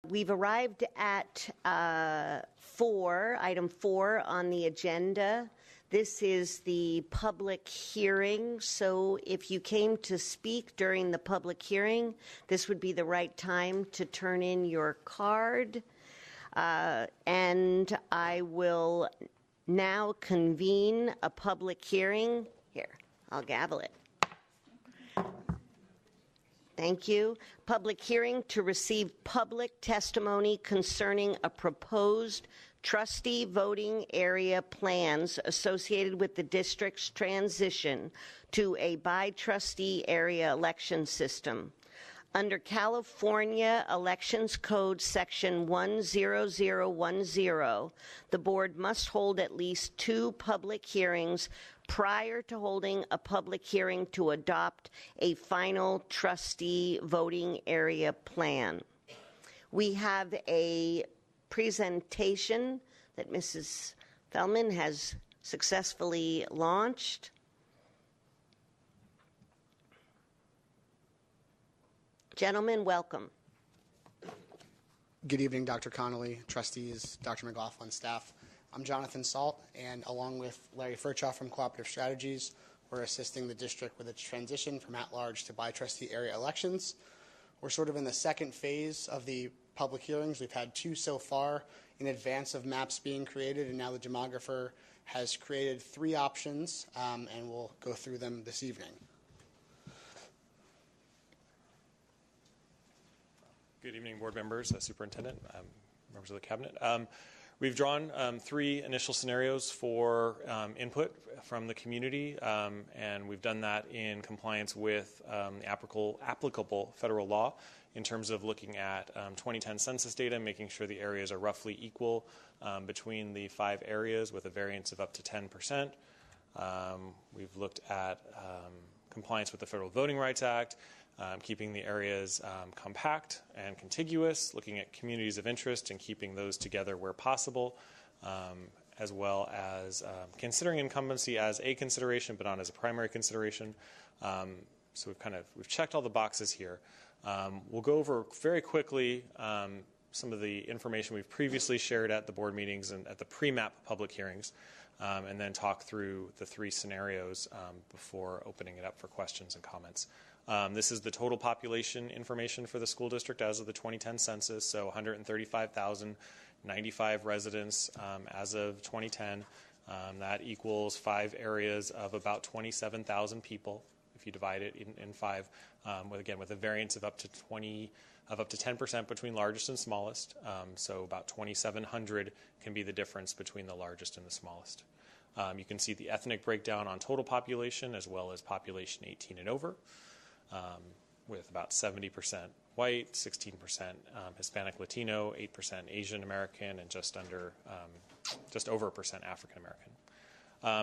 We've arrived at item 4 on the agenda. This is the public hearing, so if you came to speak during the public hearing, this would be the right time to turn in your card. And I will now convene a public hearing. Here, I'll gavel it. Thank you. Public hearing to receive public testimony concerning a proposed trustee voting area plans associated with the district's transition to a by-trustee area election system. Under California Elections Code Section 10010, the board must hold at least 2 public hearings prior to holding a public hearing to adopt a final trustee voting area plan. We have a presentation that Mrs. Feldman has successfully launched. Gentlemen, welcome. Good evening, Dr. Connolly, trustees, Dr. McLaughlin, staff. I'm Jonathan Salt, and along with Larry Furchoff from Cooperative Strategies, we're assisting the district with its transition from at-large to by-trustee area elections. We're sort of in the second phase of the public hearings. We've had 2 so far in advance of maps being created, and now the demographer has created 3 options, and we'll go through them this evening. Good evening, board members, superintendent, members of the cabinet. We've drawn 3 initial scenarios for input from the community, and we've done that in compliance with the applicable federal law in terms of looking at 2010 census data, making sure the areas are roughly equal between the 5 areas with a variance of up to 10%. We've looked at compliance with the Federal Voting Rights Act, keeping the areas compact and contiguous, looking at communities of interest and keeping those together where possible, as well as considering incumbency as a consideration but not as a primary consideration. So we've checked all the boxes here. We'll go over very quickly some of the information we've previously shared at the board meetings and at the pre-map public hearings, and then talk through the 3 scenarios before opening it up for questions and comments. This is the total population information for the school district as of the 2010 census, so 135,095 residents as of 2010. That equals 5 areas of about 27,000 people if you divide it in 5, with a variance of up to 10% between largest and smallest. So about 2,700 can be the difference between the largest and the smallest. You can see the ethnic breakdown on total population as well as population 18 and over. With about 70% white, 16% Hispanic Latino, 8% Asian American, and just over a percent African American.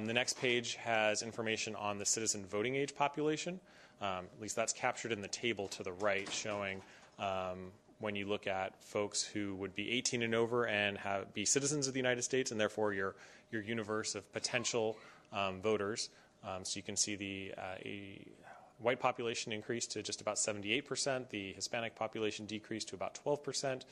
The next page has information on the citizen voting age population. At least that's captured in the table to the right, showing when you look at folks who would be 18 and over and be citizens of the United States, and therefore your universe of potential voters. So you can see the white population increased to just about 78%. The Hispanic population decreased to about 12%.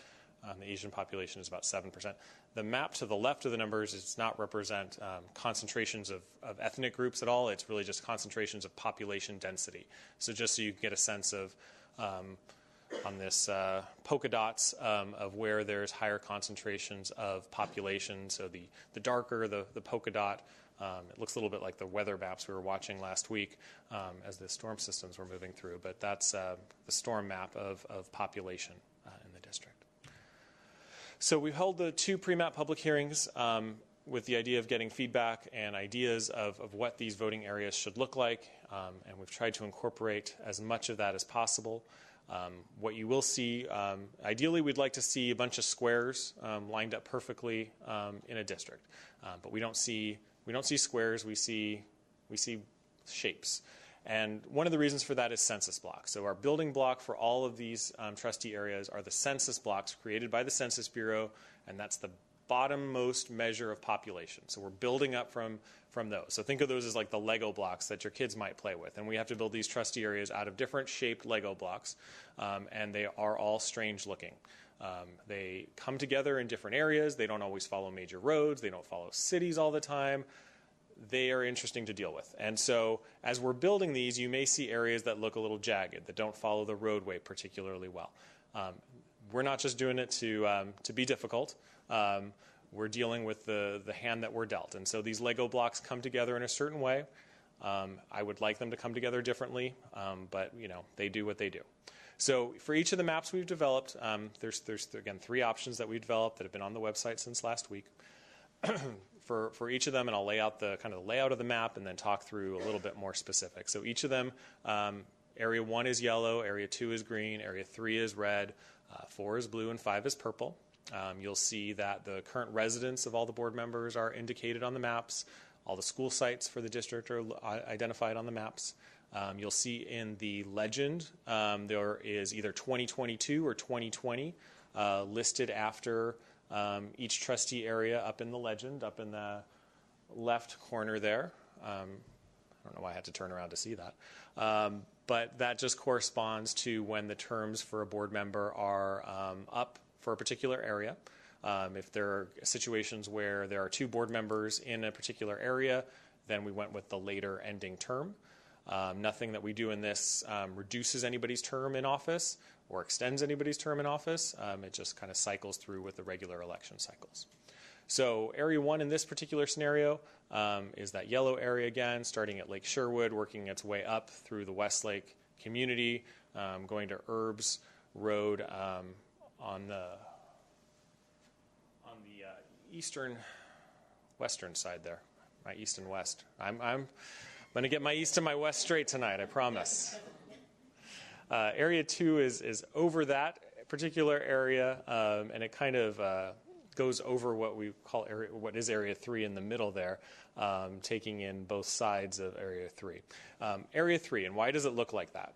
The Asian population is about 7%. The map to the left of the numbers does not represent concentrations of ethnic groups at all. It's really just concentrations of population density. So just so you get a sense of, on this polka dots, of where there's higher concentrations of population. So the darker the polka dot, it looks a little bit like the weather maps we were watching last week as the storm systems were moving through. But that's the storm map of population in the district. So we've held the 2 pre-map public hearings with the idea of getting feedback and ideas of what these voting areas should look like. And we've tried to incorporate as much of that as possible. What you will see, ideally we'd like to see a bunch of squares lined up perfectly in a district. But we don't see squares, we see shapes. And one of the reasons for that is census blocks. So our building block for all of these trustee areas are the census blocks created by the Census Bureau, and that's the bottommost measure of population. So we're building up from those. So think of those as like the Lego blocks that your kids might play with. And we have to build these trustee areas out of different shaped Lego blocks, and they are all strange looking. They come together in different areas. They don't always follow major roads. They don't follow cities all the time. They are interesting to deal with. And so as we're building these, you may see areas that look a little jagged, that don't follow the roadway particularly well. We're not just doing it to be difficult. We're dealing with the hand that we're dealt. And so these Lego blocks come together in a certain way. I would like them to come together differently, but they do what they do. So for each of the maps we've developed, there's again 3 options that we've developed that have been on the website since last week. For each of them, and I'll lay out the kind of layout of the map and then talk through a little bit more specific. So each of them, area 1 is yellow, area 2 is green, area 3 is red, 4 is blue, and 5 is purple. You'll see that the current residents of all the board members are indicated on the maps. All the school sites for the district are identified on the maps. You'll see in the legend there is either 2022 or 2020 listed after each trustee area up in the legend, up in the left corner there. I don't know why I had to turn around to see that. But that just corresponds to when the terms for a board member are up for a particular area. If there are situations where there are 2 board members in a particular area, then we went with the later ending term. Nothing that we do in this reduces anybody's term in office or extends anybody's term in office. It just kind of cycles through with the regular election cycles. So area 1 in this particular scenario is that yellow area again, starting at Lake Sherwood, working its way up through the Westlake community, going to Herbs Road on the eastern, western side there, my east and west. I'm going to get my east and my west straight tonight, I promise. Area 2 is over that particular area, and it kind of goes over what we call what is Area 3 in the middle there, taking in both sides of Area 3. Area 3, and why does it look like that?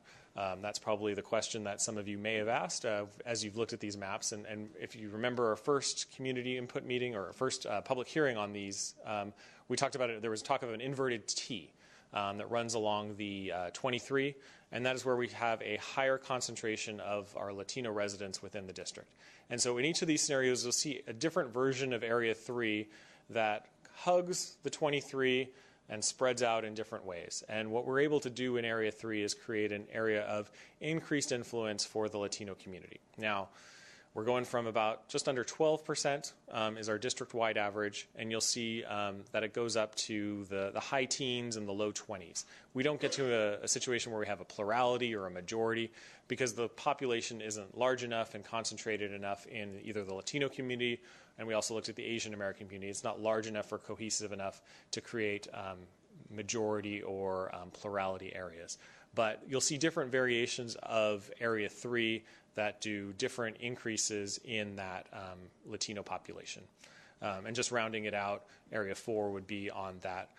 That's probably the question that some of you may have asked as you've looked at these maps. And if you remember our first community input meeting or our first public hearing on these, we talked about it. There was talk of an inverted T that runs along the 23, and that is where we have a higher concentration of our Latino residents within the district. And so in each of these scenarios, you'll see a different version of Area 3 that hugs the 23 and spreads out in different ways. And what we're able to do in Area 3 is create an area of increased influence for the Latino community. Now, we're going from about just under 12% is our district-wide average, and you'll see that it goes up to the high teens and the low 20s. We don't get to a situation where we have a plurality or a majority because the population isn't large enough and concentrated enough in either the Latino community, and we also looked at the Asian American community. It's not large enough or cohesive enough to create majority or plurality areas. But you'll see different variations of Area 3 that do different increases in that Latino population. And just rounding it out, Area 4 would be on that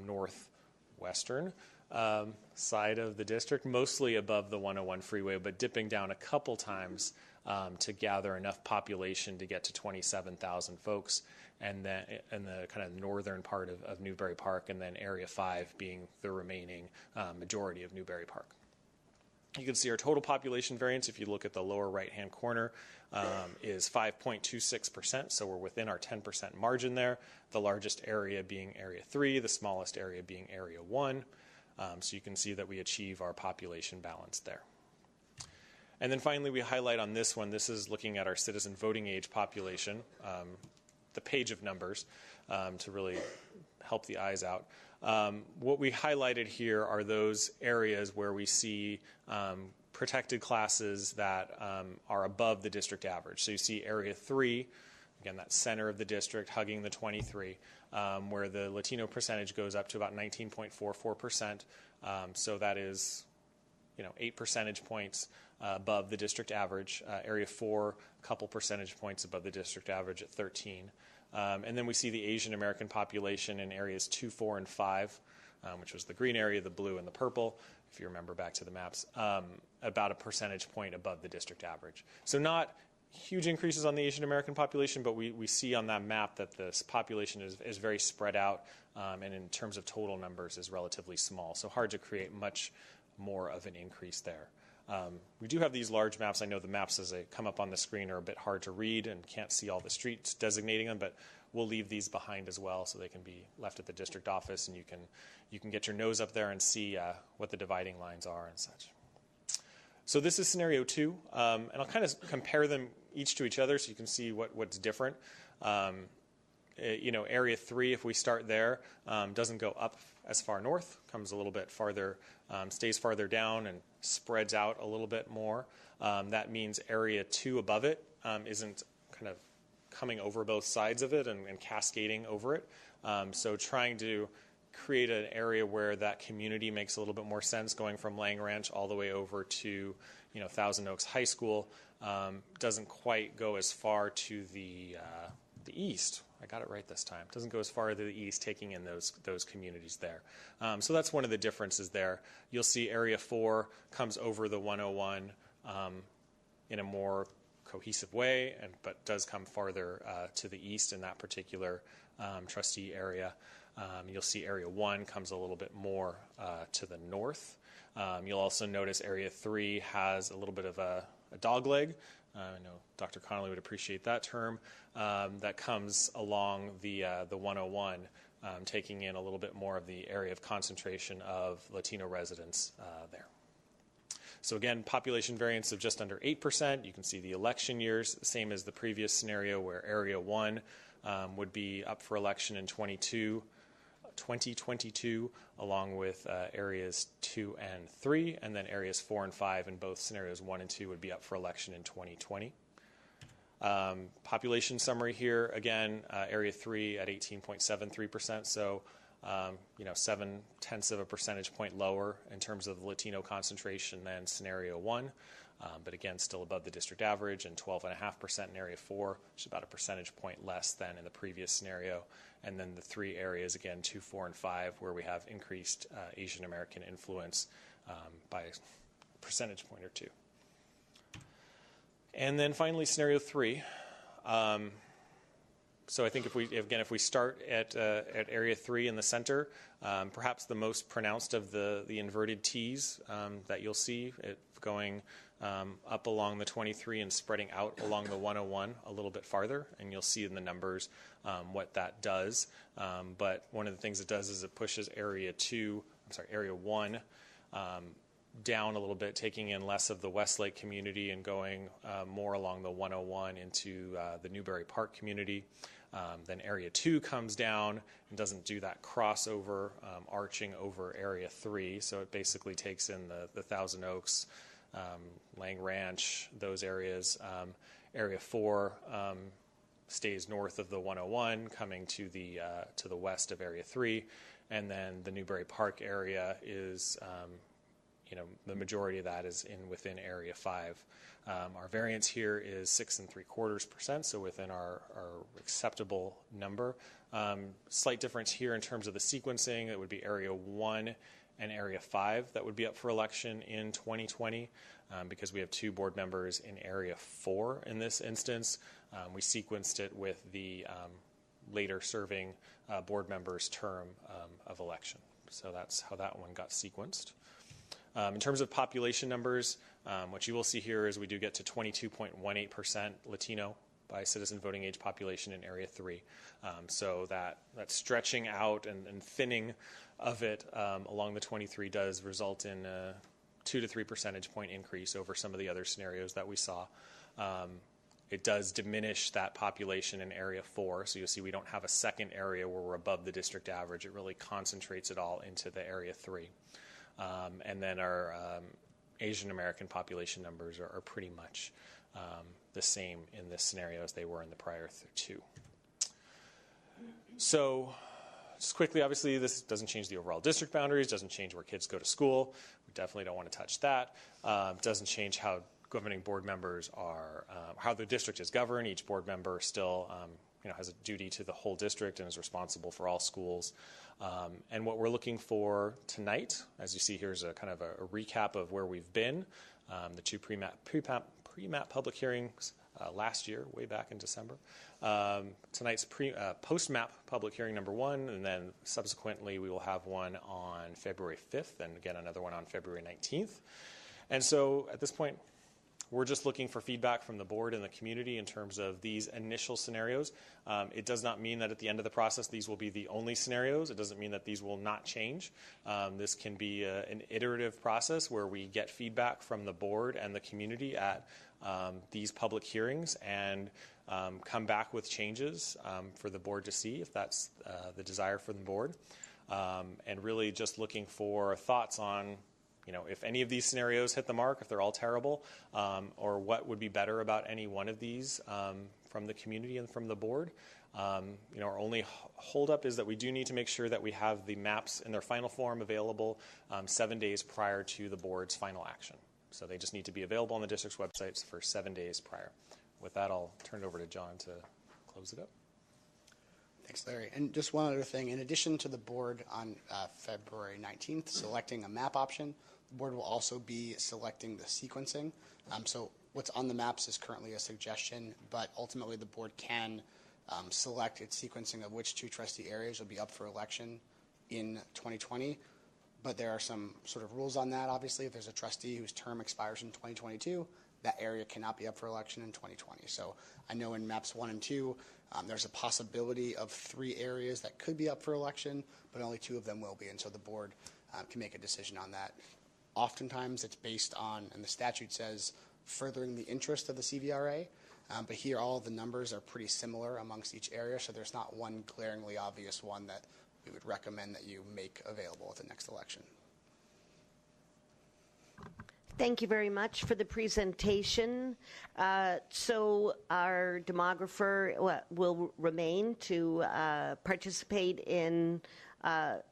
northwestern side of the district, mostly above the 101 freeway, but dipping down a couple times to gather enough population to get to 27,000 folks, and then in the kind of northern part of Newbury Park, and then Area 5 being the remaining majority of Newbury Park. You can see our total population variance, if you look at the lower right-hand corner, is 5.26%, so we're within our 10% margin there. The largest area being Area 3, the smallest area being Area 1. So you can see that we achieve our population balance there. And then finally, we highlight on this one, this is looking at our citizen voting age population, the page of numbers, to really help the eyes out. What we highlighted here are those areas where we see protected classes that are above the district average. So you see Area 3, again, that center of the district, hugging the 23, where the Latino percentage goes up to about 19.44%. So that is, 8 percentage points above the district average. Area 4, a couple percentage points above the district average at 13. And then we see the Asian American population in areas 2, 4, and 5, which was the green area, the blue, and the purple, if you remember back to the maps, about a percentage point above the district average. So not huge increases on the Asian American population, but we see on that map that this population is very spread out, and in terms of total numbers is relatively small. So hard to create much more of an increase there. We do have these large maps. I know the maps as they come up on the screen are a bit hard to read and can't see all the streets designating them, but we'll leave these behind as well so they can be left at the district office, and you can get your nose up there and see what the dividing lines are and such. So this is scenario 2, and I'll kind of compare them each to each other so you can see what's different. Area 3, if we start there, doesn't go up as far north, comes a little bit farther, stays farther down and spreads out a little bit more. That means area 2 above it isn't kind of coming over both sides of it and cascading over it. So trying to create an area where that community makes a little bit more sense, going from Lang Ranch all the way over to Thousand Oaks High School, doesn't quite go as far to the east. I got it right this time. Doesn't go as far to the east, taking in those communities there. So that's one of the differences there. You'll see Area 4 comes over the 101 in a more cohesive way, but does come farther to the east in that particular trustee area. You'll see Area 1 comes a little bit more to the north. You'll also notice Area 3 has a little bit of a dogleg. I know Dr. Connolly would appreciate that term. That comes along the 101, taking in a little bit more of the area of concentration of Latino residents there. So again, population variance of just under 8%. You can see the election years, same as the previous scenario where Area 1 would be up for election in 2022, along with areas 2 and 3, and then areas 4 and 5 in both scenarios 1 and 2 would be up for election in 2020. Population summary here, again, area 3 at 18.73%, so 0.7 of a percentage point lower in terms of Latino concentration than scenario 1. But again, still above the district average, and 12.5% in Area 4, which is about a percentage point less than in the previous scenario. And then the 3 areas, again, 2, 4, and 5, where we have increased Asian American influence by a percentage point or 2. And then finally, scenario 3. So I think if we start at Area 3 in the center, perhaps the most pronounced of the inverted T's that you'll see, it going up along the 23 and spreading out along the 101 a little bit farther, and you'll see in the numbers what that does. But one of the things it does is it pushes Area 1 down a little bit, taking in less of the Westlake community and going more along the 101 into the Newberry Park community. Then Area 2 comes down and doesn't do that crossover, arching over Area 3. So it basically takes in the Thousand Oaks, Lang Ranch, those areas. Area 4 stays north of the 101, coming to the west of Area 3. And then the Newberry Park area is, the majority of that is within Area 5. Our variance here is 6.75%, so within our acceptable number. Slight difference here in terms of the sequencing. It would be Area 1 and Area 5 that would be up for election in 2020 because we have 2 board members in Area 4 in this instance. We sequenced it with the later serving board member's term of election. So that's how that one got sequenced. In terms of population numbers, what you will see here is we do get to 22.18% Latino by citizen voting age population in Area 3. So that stretching out and thinning of it along the 23 does result in a 2 to 3 percentage point increase over some of the other scenarios that we saw. It does diminish that population in Area 4, so you'll see we don't have a second area where we're above the district average. It really concentrates it all into the Area 3. And then our Asian American population numbers are pretty much the same in this scenario as they were in the prior 2. So just quickly, obviously, this doesn't change the overall district boundaries, doesn't change where kids go to school. We definitely don't want to touch that. Doesn't change how governing board members are, how the district is governed. Each board member still has a duty to the whole district and is responsible for all schools. And what we're looking for tonight, as you see here, is a kind of a recap of where we've been. The 2 pre-map public hearings last year, way back in December. Tonight's post-map public hearing number 1, and then subsequently we will have one on February 5th, and again another one on February 19th. And so at this point, we're just looking for feedback from the board and the community in terms of these initial scenarios. It does not mean that at the end of the process these will be the only scenarios. It doesn't mean that these will not change. This can be an iterative process where we get feedback from the board and the community at these public hearings and come back with changes for the board to see if that's the desire for the board. And really just looking for thoughts on if any of these scenarios hit the mark, if they're all terrible, or what would be better about any one of these from the community and from the board. Our only holdup is that we do need to make sure that we have the maps in their final form available 7 days prior to the board's final action. So they just need to be available on the district's websites for 7 days prior. With that, I'll turn it over to John to close it up. Thanks, Larry. And just one other thing. In addition to the board on February 19th selecting a map option, the board will also be selecting the sequencing. So what's on the maps is currently a suggestion, but ultimately the board can select its sequencing of which 2 trustee areas will be up for election in 2020. But there are some sort of rules on that, obviously. If there's a trustee whose term expires in 2022, that area cannot be up for election in 2020. So I know in maps 1 and 2, there's a possibility of 3 areas that could be up for election, but only 2 of them will be, and so the board can make a decision on that. Oftentimes it's based on, and the statute says, furthering the interest of the CVRA, but here all of the numbers are pretty similar amongst each area, so there's not one glaringly obvious one that we would recommend that you make available at the next election. Thank you very much for the presentation. So our demographer will remain to participate in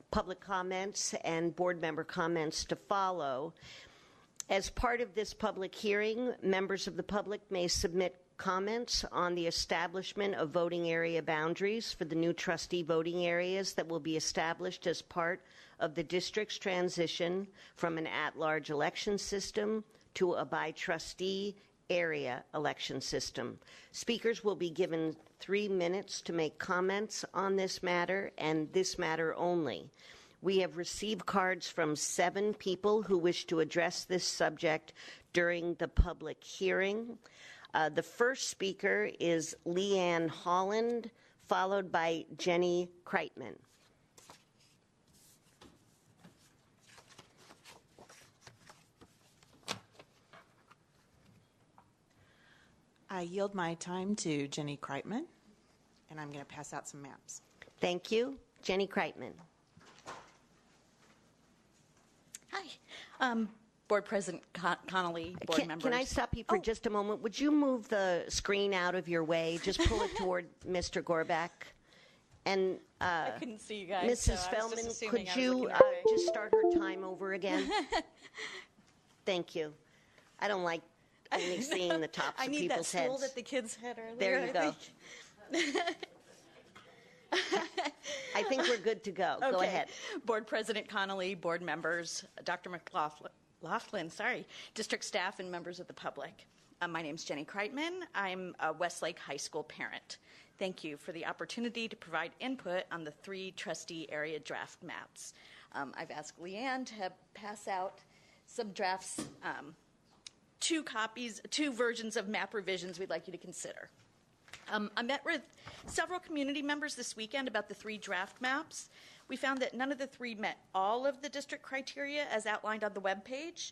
public comments and board member comments to follow. As part of this public hearing, members of the public may submit comments on the establishment of voting area boundaries for the new trustee voting areas that will be established as part of the district's transition from an at-large election system to a by-trustee area election system. Speakers will be given 3 minutes to make comments on this matter and this matter only. We have received cards from 7 people who wish to address this subject during the public hearing. The first speaker is Leanne Holland, followed by Jenny Kreitman. I yield my time to Jenny Kreitman, and I'm going to pass out some maps. Thank you. Jenny Kreitman. Hi. Board President Connolly, board members. Can I stop you for just a moment? Would you move the screen out of your way? Just pull it toward Mr. Gorback. And I couldn't see you guys. Mrs. So Feldman, could I you just start her time over again? Thank you. I don't like only seeing the tops of people's heads. I need that stool that the kids had earlier. There you go. I think we're good to go. Okay. Go ahead. Board President Connolly, board members, Dr. McLaughlin, district staff, and members of the public. My name's Jenny Kreitman. I'm a Westlake High School parent. Thank you for the opportunity to provide input on the 3 trustee area draft maps. I've asked Leanne to pass out some drafts, 2 versions of map revisions we'd like you to consider. I met with several community members this weekend about the 3 draft maps. We found that none of the 3 met all of the district criteria as outlined on the webpage.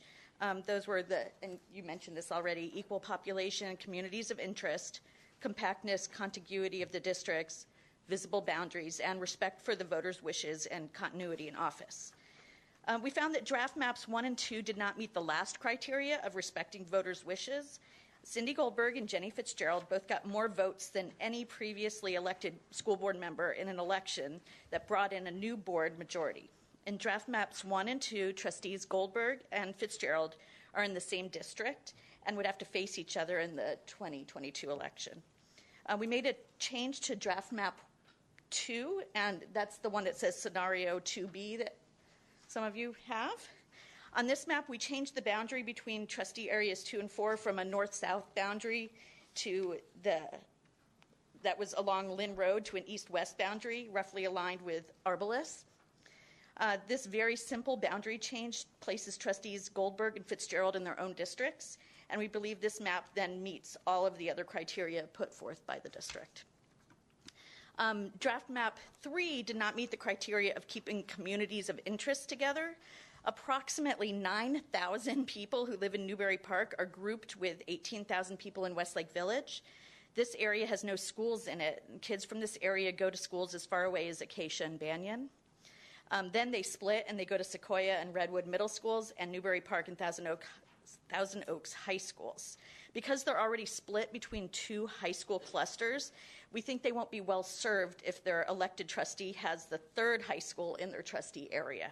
Those were and you mentioned this already, equal population, communities of interest, compactness, contiguity of the districts, visible boundaries, and respect for the voters' wishes and continuity in office. We found that draft maps 1 and 2 did not meet the last criteria of respecting voters' wishes. Cindy Goldberg and Jenny Fitzgerald both got more votes than any previously elected school board member in an election that brought in a new board majority. In draft maps 1 and 2, trustees Goldberg and Fitzgerald are in the same district and would have to face each other in the 2022 election. We made a change to draft map 2, and that's the one that says scenario 2B that some of you have. On this map, we changed the boundary between trustee areas 2 and 4 from a north-south boundary to that was along Lynn Road to an east-west boundary, roughly aligned with Arbalest. This very simple boundary change places trustees Goldberg and Fitzgerald in their own districts, and we believe this map then meets all of the other criteria put forth by the district. Draft map 3 did not meet the criteria of keeping communities of interest together. Approximately 9,000 people who live in Newbury Park are grouped with 18,000 people in Westlake Village. This area has no schools in it, and kids from this area go to schools as far away as Acacia and Banyan. Then they split and they go to Sequoia and Redwood middle schools and Newbury Park and Thousand Oaks high schools. Because they're already split between two high school clusters, we think they won't be well served if their elected trustee has the third high school in their trustee area.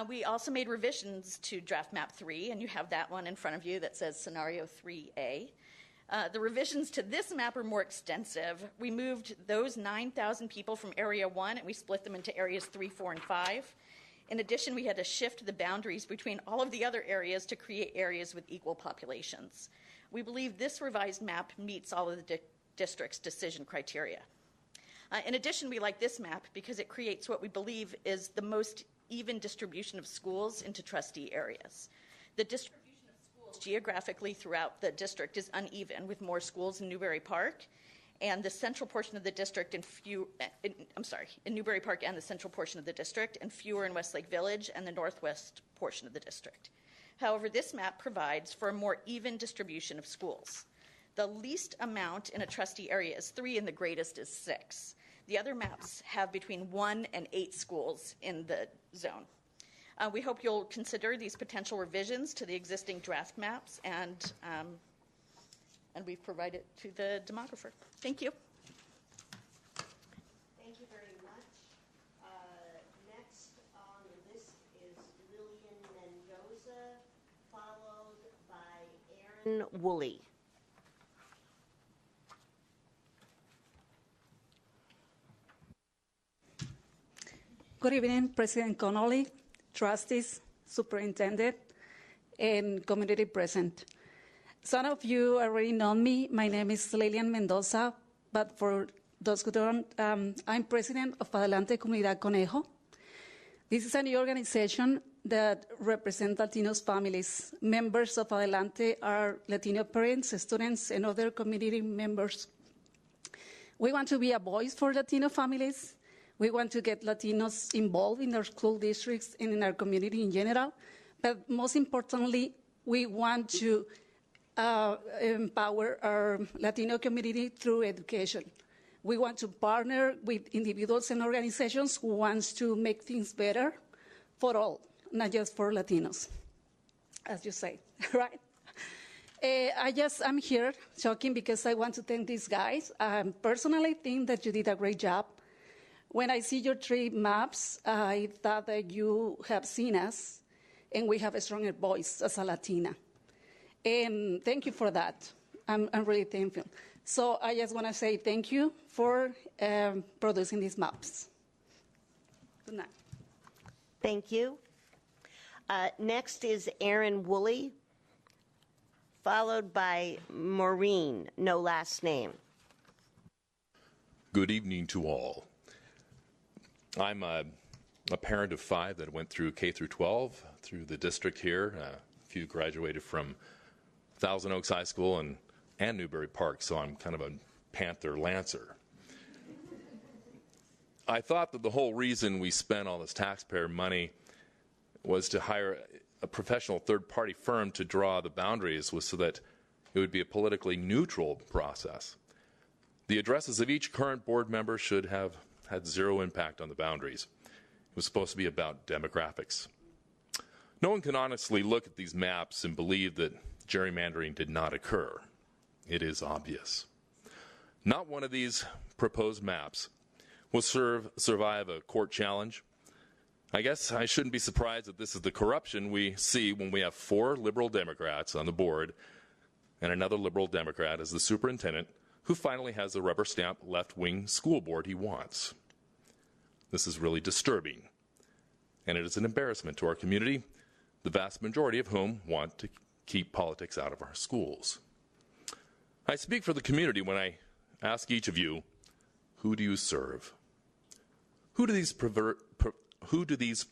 We also made revisions to draft map 3, and you have that one in front of you that says scenario 3A. The revisions to this map are more extensive. We moved those 9,000 people from area 1 and we split them into areas 3, 4, and 5. In addition, we had to shift the boundaries between all of the other areas to create areas with equal populations. We believe this revised map meets all of the district's decision criteria. In addition, we like this map because it creates what we believe is the most even distribution of schools into trustee areas. The distribution of schools geographically throughout the district is uneven, with more schools in Newbury Park and the central portion of the district in Newbury Park and the central portion of the district, and fewer in Westlake Village and the northwest portion of the district. However, this map provides for a more even distribution of schools. The least amount in a trustee area is 3 and the greatest is 6. The other maps have between 1 and 8 schools in the zone. We hope you'll consider these potential revisions to the existing draft maps, and we've provided to the demographer. Thank you. Thank you very much. Next on the list is Lillian Mendoza, followed by Aaron Woolley. Good evening, President Connolly, trustees, superintendent, and community present. Some of you already know me. My name is Lilian Mendoza, but for those who don't, I'm president of Adelante Comunidad Conejo. This is a new organization that represents Latinos families. Members of Adelante are Latino parents, students, and other community members. We want to be a voice for Latino families. We want to get Latinos involved in our school districts and in our community in general. But most importantly, we want to empower our Latino community through education. We want to partner with individuals and organizations who want to make things better for all, not just for Latinos, as you say, right? I'm here talking because I want to thank these guys. I personally think that you did a great job. When I see your 3 maps, I thought that you have seen us, and we have a stronger voice as a Latina. And thank you for that. I'm really thankful. So I just want to say thank you for producing these maps. Good night. Thank you. Next is Aaron Woolley, followed by Maureen, no last name. Good evening to all. I'm a parent of 5 that went through K through 12 through the district here. A few graduated from Thousand Oaks High School and Newbury Park, so I'm kind of a Panther Lancer. I thought that the whole reason we spent all this taxpayer money was to hire a professional third-party firm to draw the boundaries was so that it would be a politically neutral process. The addresses of each current board member should have had 0 impact on the boundaries. It was supposed to be about demographics. No one can honestly look at these maps and believe that gerrymandering did not occur. It is obvious. Not one of these proposed maps will survive a court challenge. I guess I shouldn't be surprised that this is the corruption we see when we have 4 liberal Democrats on the board and another liberal Democrat as the superintendent who finally has the rubber stamp left-wing school board he wants. This is really disturbing, and it is an embarrassment to our community, the vast majority of whom want to keep politics out of our schools. I speak for the community when I ask each of you, who do you serve? Who do these who do these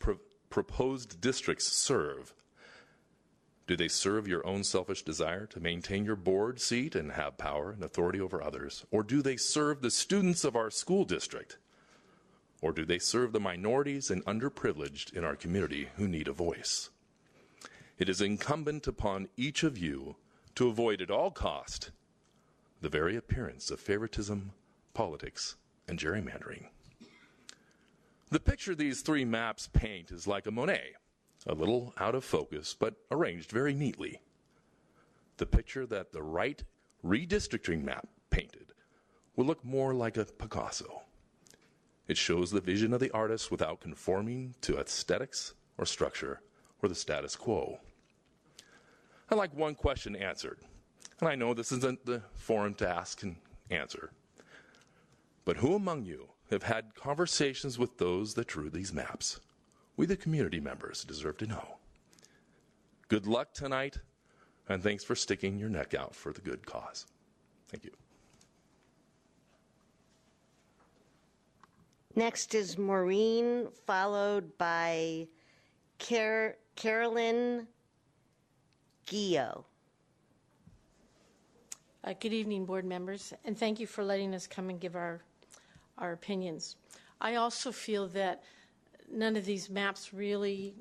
proposed districts serve? Do they serve your own selfish desire to maintain your board seat and have power and authority over others? Or do they serve the students of our school district? Or do they serve the minorities and underprivileged in our community who need a voice? It is incumbent upon each of you to avoid at all cost the very appearance of favoritism, politics, and gerrymandering. The picture these three maps paint is like a Monet, a little out of focus, but arranged very neatly. The picture that the right redistricting map painted will look more like a Picasso. It shows the vision of the artist without conforming to aesthetics or structure or the status quo. I like one question answered, and I know this isn't the forum to ask and answer, but who among you have had conversations with those that drew these maps? We, the community members, deserve to know. Good luck tonight, and thanks for sticking your neck out for the good cause. Thank you. Next is Maureen, followed by Carolyn Guillot. Good evening, board members, and thank you for letting us come and give our opinions. I also feel that none of these maps really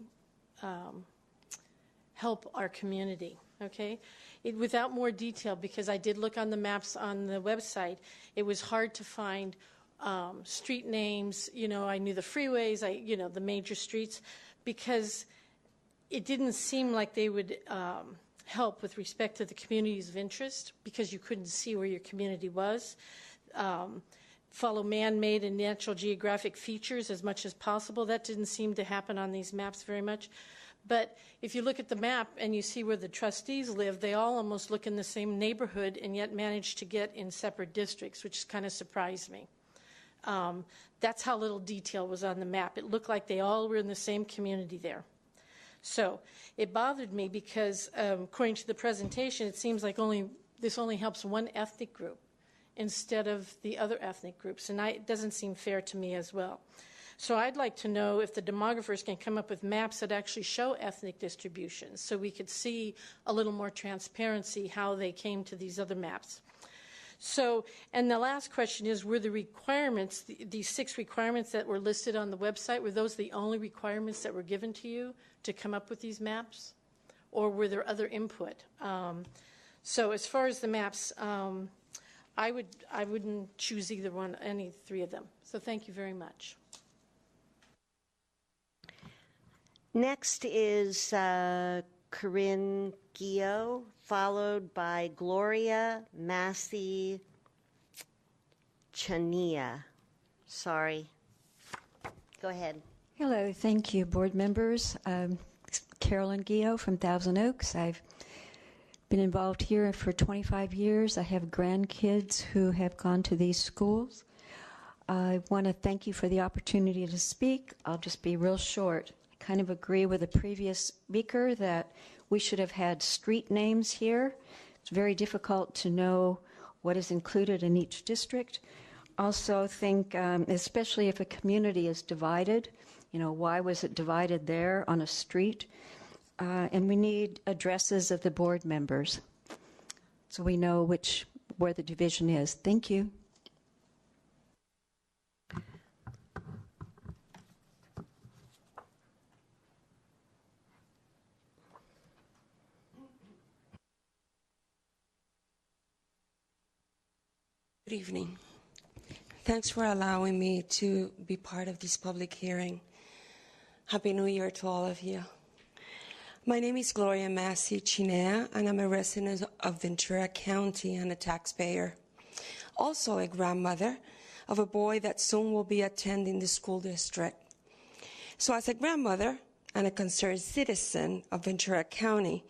help our community, okay? Without more detail, because I did look on the maps on the website, it was hard to find street names. You know, I knew the freeways, the major streets, because it didn't seem like they would help with respect to the communities of interest, because you couldn't see where your community was. Follow man-made and natural geographic features as much as possible. That didn't seem to happen on these maps very much. But if you look at the map and you see where the trustees live, they all almost look in the same neighborhood and yet manage to get in separate districts, which kind of surprised me. That's how little detail was on the map. It looked like they all were in the same community there. So it bothered me because, according to the presentation, it seems like this only helps one ethnic group instead of the other ethnic groups, and it doesn't seem fair to me as well. So I'd like to know if the demographers can come up with maps that actually show ethnic distributions so we could see a little more transparency how they came to these other maps. So, and the last question is, were the requirements, these 6 requirements that were listed on the website, were those the only requirements that were given to you to come up with these maps? Or were there other input? So as far as the maps, I wouldn't choose either one, any 3 of them. So thank you very much. Next is Corinne Guillot, followed by Gloria Massey Chania. Sorry. Go ahead. Hello, thank you, board members. Carolyn Guillot from Thousand Oaks. I've been involved here for 25 years. I have grandkids who have gone to these schools. I want to thank you for the opportunity to speak. I'll just be real short. I kind of agree with the previous speaker that we should have had street names here. It's very difficult to know what is included in each district. Also think, especially if a community is divided, why was it divided there on a street? And we need addresses of the board members so we know where the division is. Thank you. Good evening. Thanks for allowing me to be part of this public hearing. Happy New Year to all of you. My name is Gloria Massey Chinea, and I'm a resident of Ventura County and a taxpayer. Also a grandmother of a boy that soon will be attending the school district. So as a grandmother and a concerned citizen of Ventura County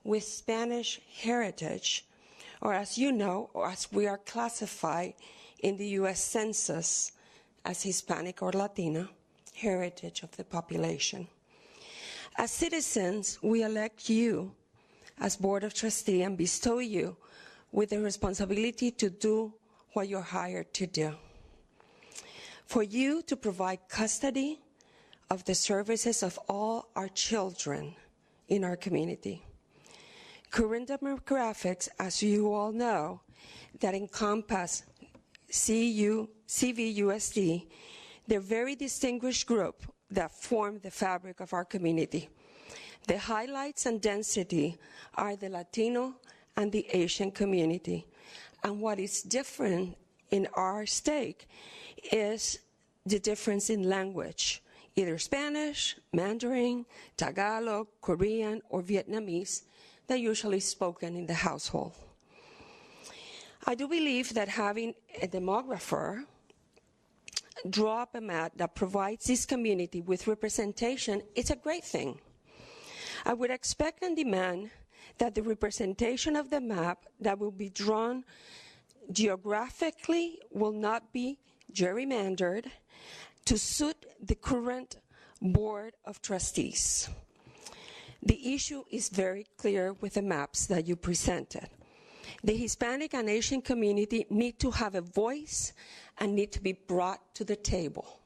with Spanish heritage, or as you know, or as we are classified in the U.S. Census as Hispanic or Latino, heritage of the population. As citizens, we elect you as Board of Trustees and bestow you with the responsibility to do what you're hired to do. For you to provide custody of the services of all our children in our community. Current demographics, as you all know, that encompass CVUSD, they're a very distinguished group that form the fabric of our community. The highlights and density are the Latino and the Asian community. And what is different in our state is the difference in language, either Spanish, Mandarin, Tagalog, Korean, or Vietnamese, that usually spoken in the household. I do believe that having a demographer draw up a map that provides this community with representation is a great thing. I would expect and demand that the representation of the map that will be drawn geographically will not be gerrymandered to suit the current Board of Trustees. The issue is very clear with the maps that you presented. The Hispanic and Asian community need to have a voice and need to be brought to the table.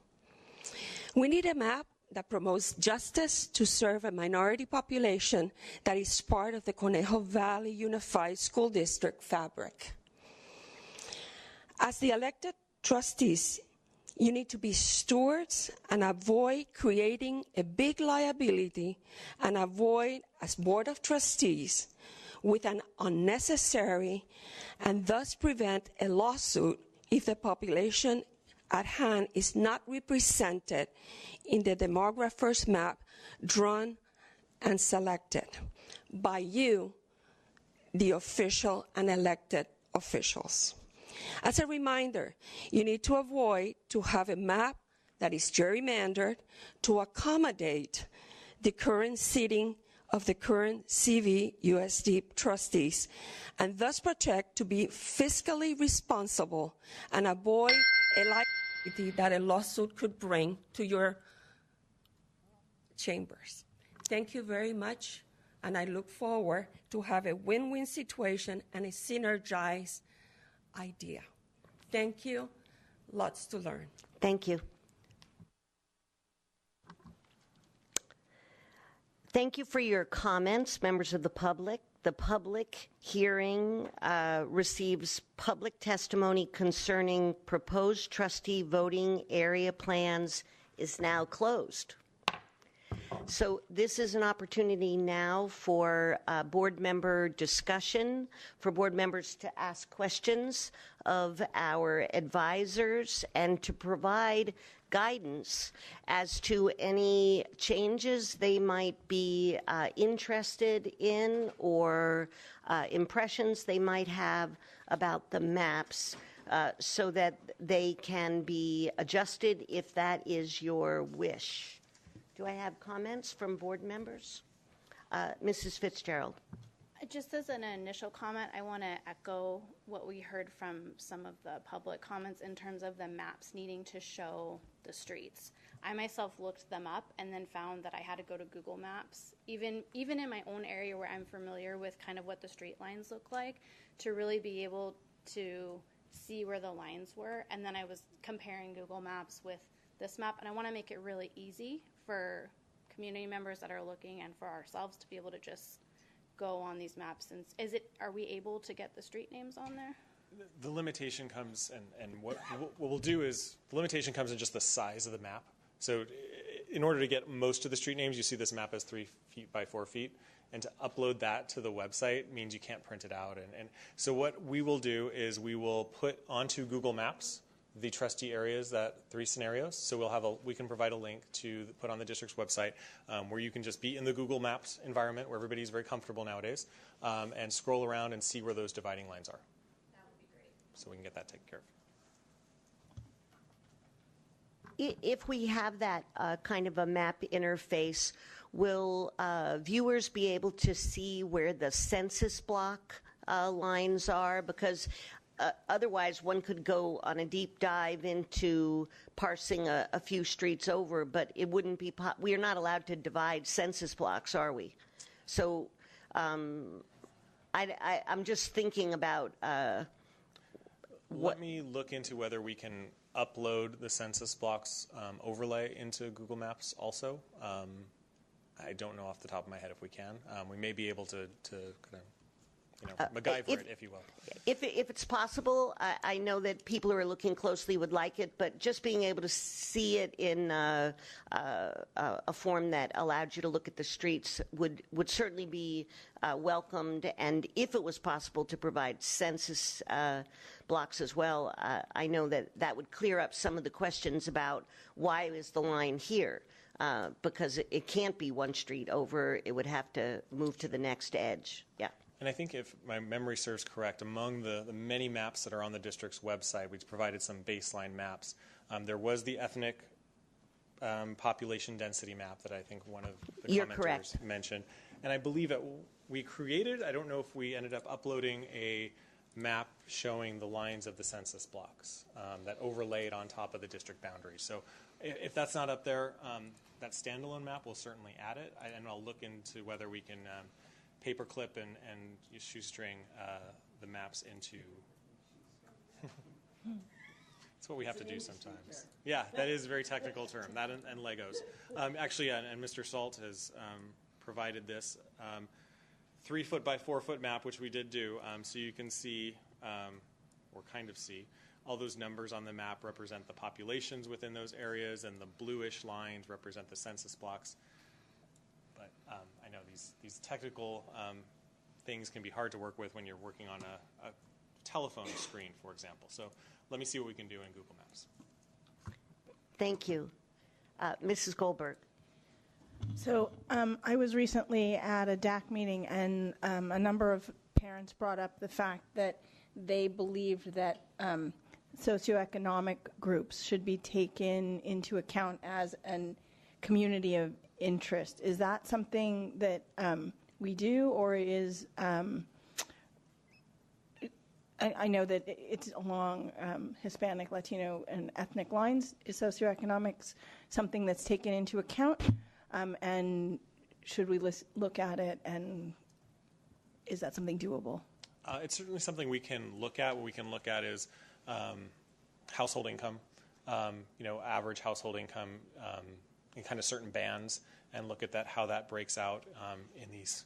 We need a map that promotes justice to serve a minority population that is part of the Conejo Valley Unified School District fabric. As the elected trustees, you need to be stewards and avoid creating a big liability and avoid, as Board of Trustees, with an unnecessary and thus prevent a lawsuit if the population at hand is not represented in the demographer's map drawn and selected by you, the official and elected officials. As a reminder, you need to avoid to have a map that is gerrymandered to accommodate the current seating of the current CVUSD trustees and thus protect to be fiscally responsible and avoid a liability that a lawsuit could bring to your chambers. Thank you very much, and I look forward to have a win-win situation and a synergized idea. Thank you. Lots to learn. Thank you. Thank you for your comments, members of the public. The public hearing receives public testimony concerning proposed trustee voting area plans is now closed. So this is an opportunity now for board member discussion, for board members to ask questions of our advisors and to provide guidance as to any changes they might be interested in or impressions they might have about the maps so that they can be adjusted if that is your wish. Do I have comments from board members? Mrs. Fitzgerald. Just as an initial comment, I want to echo what we heard from some of the public comments in terms of the maps needing to show the streets. I myself looked them up and then found that I had to go to Google Maps, even in my own area where I'm familiar with kind of what the street lines look like, to really be able to see where the lines were. And then I was comparing Google Maps with this map, and I want to make it really easy for community members that are looking and for ourselves to be able to just go on these maps. And are we able to get the street names on there? The limitation comes, and what we'll do is, the limitation comes in just the size of the map. So in order to get most of the street names, you see this map as 3 feet by 4 feet. And to upload that to the website means you can't print it out. And so what we will do is we will put onto Google Maps the trustee areas, that 3 scenarios. So we can provide a link to put on the district's website where you can just be in the Google Maps environment where everybody's very comfortable nowadays and scroll around and see where those dividing lines are. That would be great. So we can get that taken care of. If we have that kind of a map interface, will viewers be able to see where the census block lines are? Because otherwise, one could go on a deep dive into parsing a few streets over, but it wouldn't be. We are not allowed to divide census blocks, are we? So, I'm just thinking about Let me look into whether we can upload the census blocks overlay into Google Maps also. I don't know off the top of my head if we can. We may be able to kind of, MacGyver it, if you will. If it's possible, I know that people who are looking closely would like it, but just being able to see it in a form that allowed you to look at the streets would certainly be welcomed. And if it was possible to provide census blocks as well, I know that would clear up some of the questions about why is the line here. Because it can't be one street over, it would have to move to the next edge. Yeah. And I think if my memory serves correct, among the many maps that are on the district's website, we provided some baseline maps. There was the ethnic population density map that I think one of the commenters mentioned. And I believe we created, I don't know if we ended up uploading a map showing the lines of the census blocks that overlaid on top of the district boundaries. So if that's not up there, that standalone map will certainly add it. And I'll look into whether we can paperclip and shoestring the maps into. That's what we have to do sometimes. Yeah, that is a very technical term, that and Legos. Actually, and Mr. Salt has provided this 3 foot by 4 foot map, which we did do, so you can see, or kind of see, all those numbers on the map represent the populations within those areas, and the bluish lines represent the census blocks. But I know these technical things can be hard to work with when you're working on a telephone screen, for example. So let me see what we can do in Google Maps. Thank you. Mrs. Goldberg. So I was recently at a DAC meeting, and a number of parents brought up the fact that they believed that socioeconomic groups should be taken into account as a community of interest. Is that something that we do, or is I know that it's along Hispanic, Latino, and ethnic lines. Is socioeconomics something that's taken into account? And should we look at it, and is that something doable? It's certainly something we can look at. What we can look at is household income, average household income in kind of certain bands, and look at that, how that breaks out in these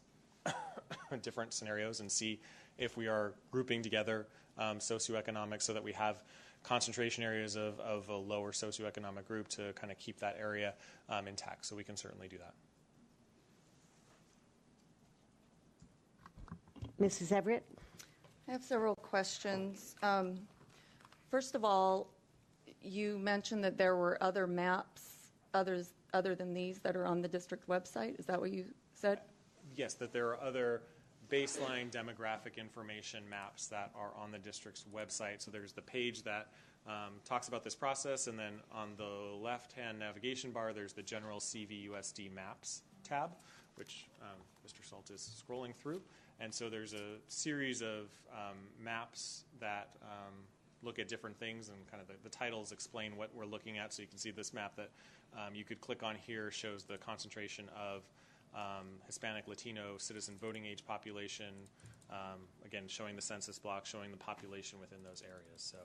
different scenarios, and see if we are grouping together socioeconomic so that we have concentration areas of a lower socioeconomic group to kind of keep that area intact. So we can certainly do that. Mrs. Everett? I have several questions. First of all, you mentioned that there were other maps other than these that are on the district website. Is that what you said? Yes, that there are other baseline demographic information maps that are on the district's website. So there's the page that talks about this process, and then on the left-hand navigation bar, there's the general CVUSD maps tab, which Mr. Salt is scrolling through. And so there's a series of maps that look at different things, and kind of the titles explain what we're looking at. So you can see this map that you could click on here shows the concentration of Hispanic, Latino, citizen voting age population, again, showing the census block, showing the population within those areas. So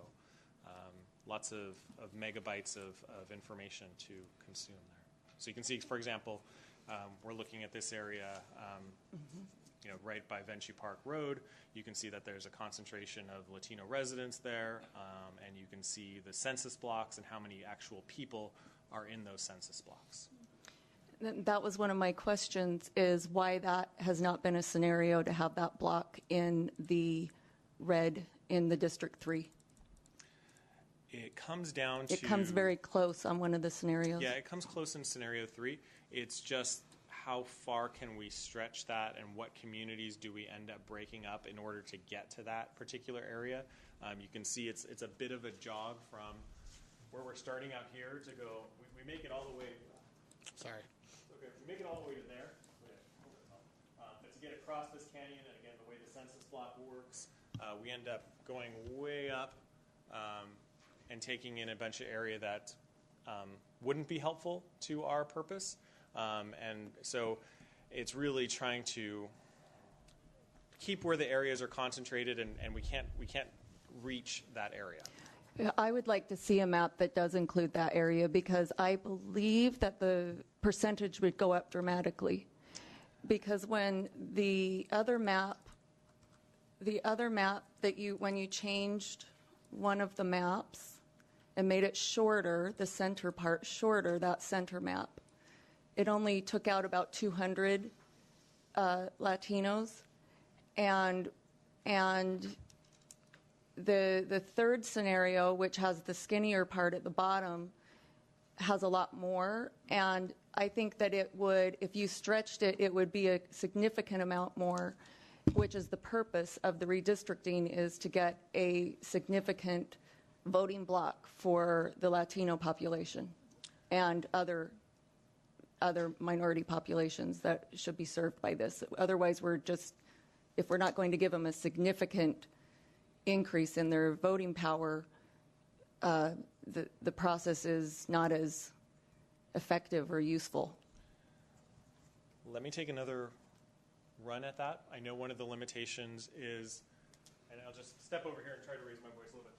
lots of megabytes of information to consume there. So you can see, for example, we're looking at this area right by Venture Park Road. You can see that there's a concentration of Latino residents there, and you can see the census blocks and how many actual people are in those census blocks. That was one of my questions, is why that has not been a scenario to have that block in the red in the District 3. It comes down to... It comes very close on one of the scenarios. Yeah, it comes close in Scenario 3. It's just how far can we stretch that, and what communities do we end up breaking up in order to get to that particular area. You can see it's a bit of a jog from where we're starting out here to go. We make it all the way... Sorry. Okay, we make it all the way to there. But to get across this canyon, and again, the way the census block works, we end up going way up and taking in a bunch of area that wouldn't be helpful to our purpose. And so it's really trying to keep where the areas are concentrated, and we can't reach that area. I would like to see a map that does include that area because I believe that the percentage would go up dramatically. Because when the other map that when you changed one of the maps and made it shorter, the center part shorter, that center map, it only took out about 200 Latinos, and the third scenario, which has the skinnier part at the bottom, has a lot more. And I think that it would, if you stretched it, it would be a significant amount more, which is the purpose of the redistricting, is to get a significant voting block for the Latino population and other minority populations that should be served by this. Otherwise, if we're not going to give them a significant increase in their voting power, the process is not as effective or useful. Let me take another run at that. I know one of the limitations is, and I'll just step over here and try to raise my voice a little bit.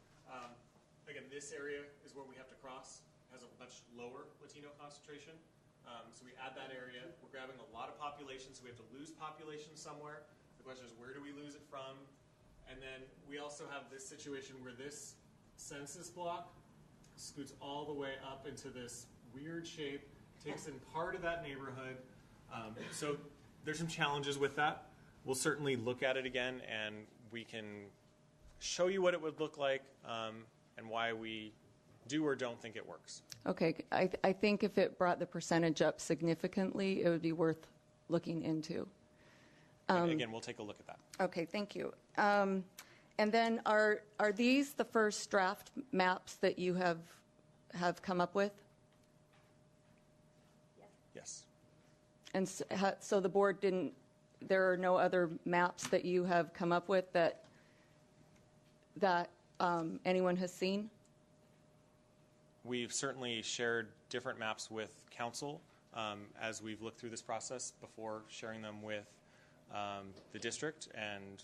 Again, this area is where we have to cross. It has a much lower Latino concentration. So we add that area. We're grabbing a lot of population, so we have to lose population somewhere. The question is, where do we lose it from? And then we also have this situation where this census block scoots all the way up into this weird shape, takes in part of that neighborhood. So there's some challenges with that. We'll certainly look at it again, and we can show you what it would look like and why we do or don't think it works. Okay, I think if it brought the percentage up significantly, it would be worth looking into. Again, we'll take a look at that. Okay, thank you. And then are these the first draft maps that you have come up with? Yes. And so the board there are no other maps that you have come up with that anyone has seen? We've certainly shared different maps with council as we've looked through this process before sharing them with the district, and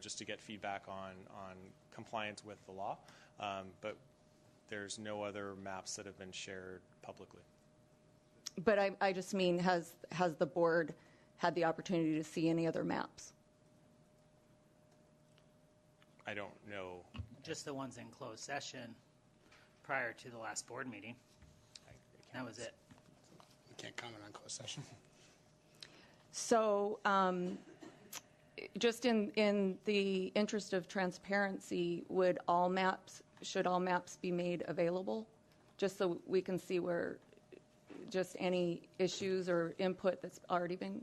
just to get feedback on compliance with the law. But there's no other maps that have been shared publicly. But I just mean, has the board had the opportunity to see any other maps? I don't know. Just the ones in closed session prior to the last board meeting. That was it. We can't comment on closed session. So just in the interest of transparency, should all maps be made available, just so we can see where just any issues or input that's already been?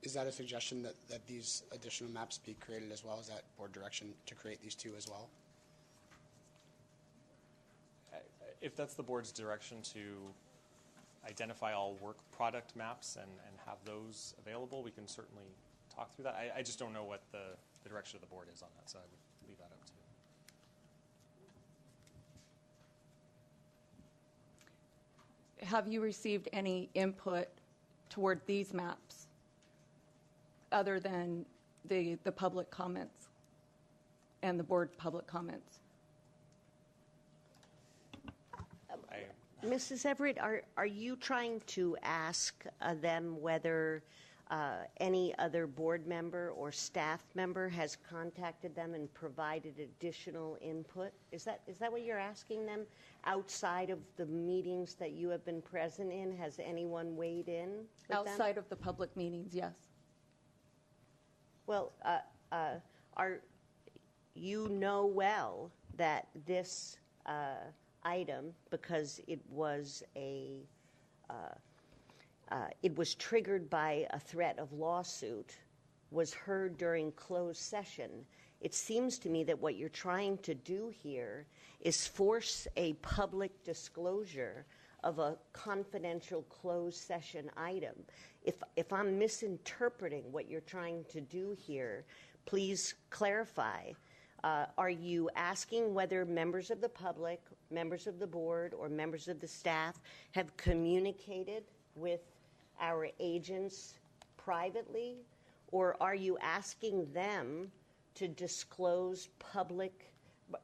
Is that a suggestion that these additional maps be created as well? Is that board direction to create these two as well? If that's the board's direction to identify all work product maps and have those available, we can certainly talk through that. I just don't know what the direction of the board is on that, so I would leave that up to you. Have you received any input toward these maps other than the public comments and the board public comments? Mrs. Everett, are you trying to ask them whether any other board member or staff member has contacted them and provided additional input? Is that what you're asking them? Outside of the meetings that you have been present in, has anyone weighed in with Outside them? of the public meetings, yes. Well, you know well that this item, because it was triggered by a threat of lawsuit, was heard during closed session. It seems to me that what you're trying to do here is force a public disclosure of a confidential closed session item. If I'm misinterpreting what you're trying to do here, please clarify. Are you asking whether members of the public, members of the board, or members of the staff have communicated with our agents privately? Or are you asking them to disclose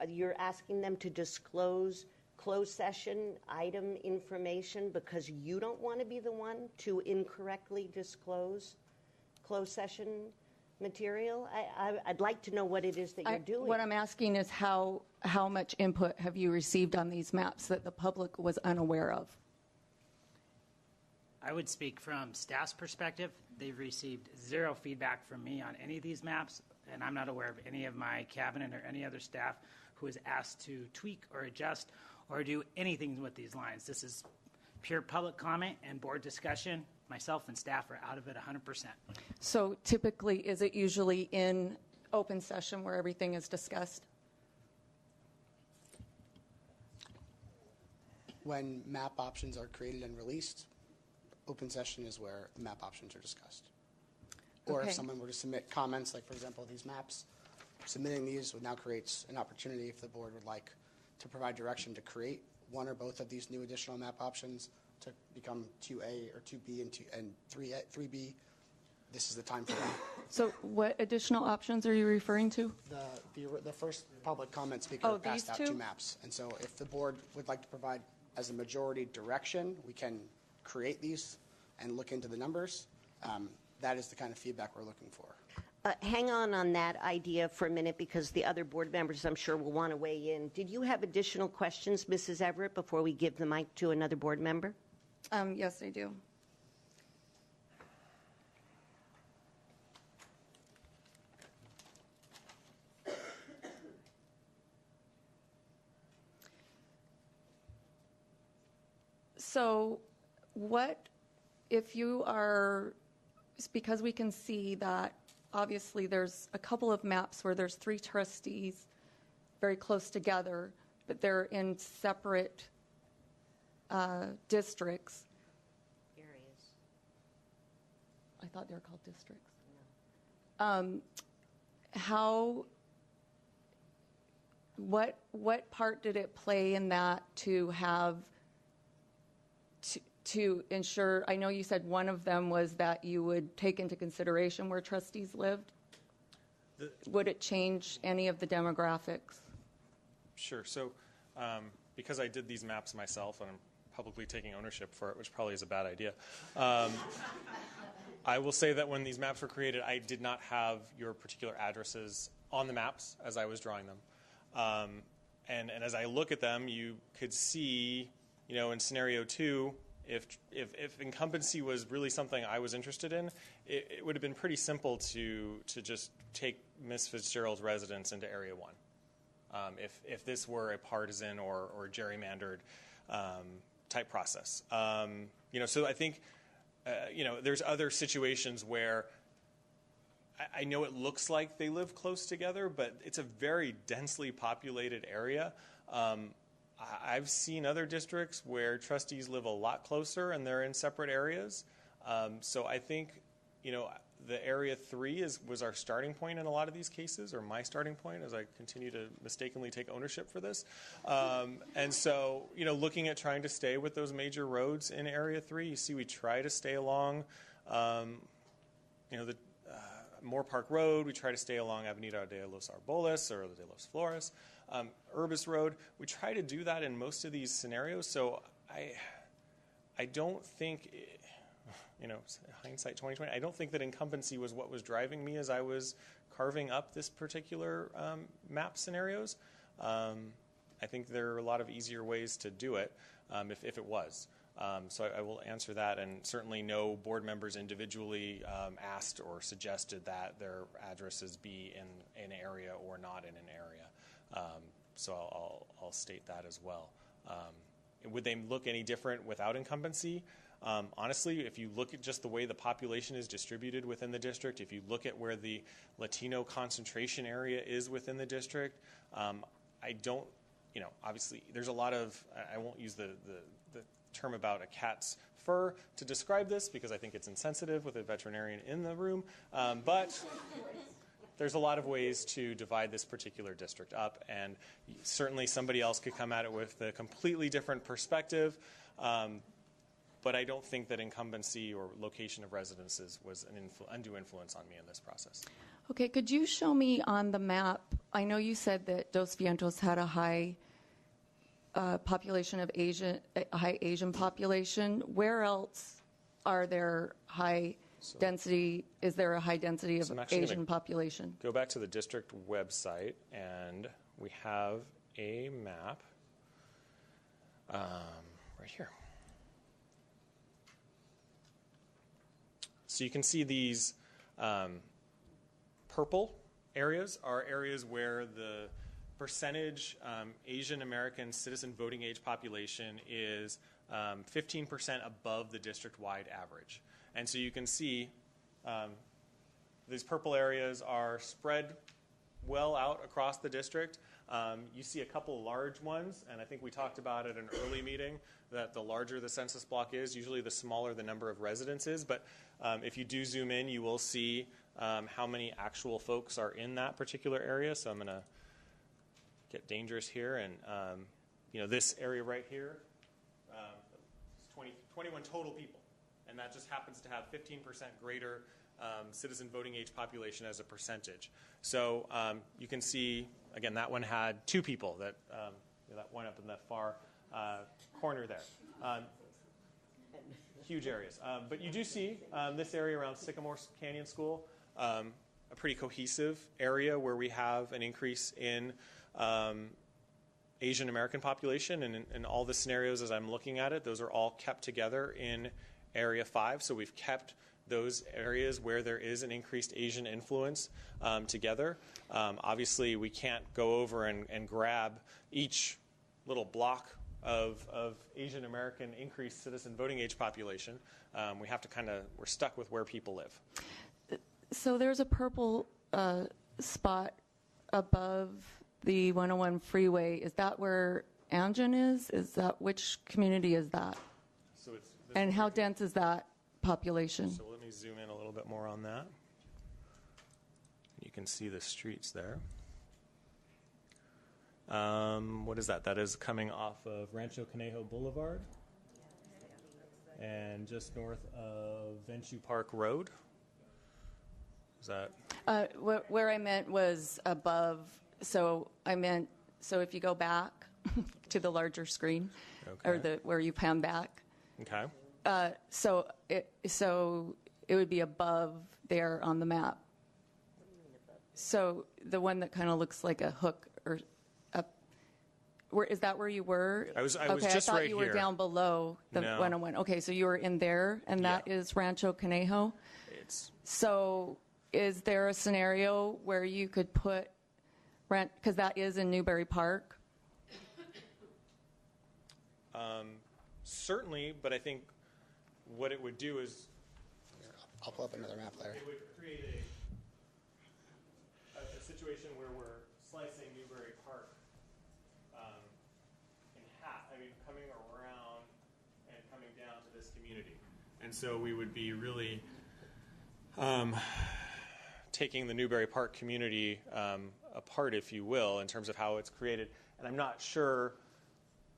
you're asking them to disclose closed session item information because you don't want to be the one to incorrectly disclose closed session material? I'd like to know what it is that you're doing. What I'm asking is how much input have you received on these maps that the public was unaware of? I would speak from staff's perspective. They've received zero feedback from me on any of these maps, and I'm not aware of any of my cabinet or any other staff who is asked to tweak or adjust or do anything with these lines. This is pure public comment and board discussion. Myself and staff are out of it 100%. So typically, is it usually in open session where everything is discussed? When map options are created and released, open session is where map options are discussed. Or Okay. if someone were to submit comments, like for example these maps, submitting these now creates an opportunity if the board would like to provide direction to create one or both of these new additional map options to become 2A or 2B and 3B. This is the time for that. So what additional options are you referring to? The first public comment speaker Oh, passed these out two? 2 maps. And so if the board would like to provide as a majority direction, we can create these and look into the numbers. That is the kind of feedback we're looking for. Hang on that idea for a minute because the other board members, I'm sure, will want to weigh in. Did you have additional questions, Mrs. Everett, before we give the mic to another board member? Yes, I do. So what if you are, because we can see that obviously there's a couple of maps where there's 3 trustees very close together, but they're in separate districts. Areas. I thought they were called districts. What part did it play in that to have to ensure? I know you said one of them was that you would take into consideration where trustees lived. Would it change any of the demographics? Sure. So because I did these maps myself and I'm publicly taking ownership for it, which probably is a bad idea, I will say that when these maps were created, I did not have your particular addresses on the maps as I was drawing them. And as I look at them, you could see, in scenario 2, if incumbency was really something I was interested in, it would have been pretty simple to just take Ms. Fitzgerald's residence into Area 1. If this were a partisan or gerrymandered type process. So I think, there's other situations where I know it looks like they live close together, but it's a very densely populated area. I've seen other districts where trustees live a lot closer and they're in separate areas. So I think, the Area 3 was our starting point in a lot of these cases, or my starting point as I continue to mistakenly take ownership for this. And so, looking at trying to stay with those major roads in Area 3, you see we try to stay along, the Moore Park Road. We try to stay along Avenida de los Arboles or de los Flores. Urbis Road, we try to do that in most of these scenarios. So I don't think, hindsight 2020, I don't think that incumbency was what was driving me as I was carving up this particular map scenarios. I think there are a lot of easier ways to do it if it was. So I will answer that, and certainly no board members individually asked or suggested that their addresses be in an area or not in an area. So I'll state that as well. Would they look any different without incumbency? Honestly, if you look at just the way the population is distributed within the district, if you look at where the Latino concentration area is within the district, I don't, obviously there's a lot of, I won't use the term about a cat's fur to describe this because I think it's insensitive with a veterinarian in the room, but there's a lot of ways to divide this particular district up, and certainly somebody else could come at it with a completely different perspective, but I don't think that incumbency or location of residences was an undue influence on me in this process. Okay, could you show me on the map? I know you said that Dos Vientos had a high population of Asian, a high Asian population. Where else are there high density? Is there a high density of Asian population? Go back to the district website, and we have a map right here. So you can see these purple areas are areas where the percentage Asian American citizen voting age population is 15% above the district-wide average. And so you can see these purple areas are spread well out across the district. You see a couple large ones, and I think we talked about at an early meeting that the larger the census block is, usually the smaller the number of residents is. But if you do zoom in, you will see how many actual folks are in that particular area. So I'm going to get dangerous here. And this area right here is 21 total people. And that just happens to have 15% greater citizen voting age population as a percentage. So you can see, again, that one had 2 people, that one up in that far corner there. Huge areas. But you do see this area around Sycamore Canyon School, a pretty cohesive area where we have an increase in Asian American population. And in all the scenarios as I'm looking at it, those are all kept together in Area 5. So we've kept those areas where there is an increased Asian influence together. Obviously, we can't go over and grab each little block of Asian American increased citizen voting age population. We have to we're stuck with where people live. So there's a purple spot above the 101 freeway. Is that where Amgen is? Which community is that? So it's and how dense is that population? So let me zoom in a little bit more on that. You can see the streets there. What is that? That is coming off of Rancho Conejo Boulevard and just north of Venture Park Road. Is that? Where I meant was above. So I meant, so if you go back to the larger screen, or where you pan back. Okay. So it would be above there on the map. So the one that kind of looks like a hook or up. Is that where you were? I was okay, just I thought right you were here. Down below the No. 101. Okay, so you were in there, and that is Rancho Conejo. So is there a scenario where you could put because that is in Newberry Park? Certainly, but I think what it would do is I'll pull up another map there. it would create a situation where we're slicing Newberry Park in half. I mean, coming around and coming down to this community. And so we would be really taking the Newberry Park community apart, if you will, in terms of how it's created. And I'm not sure,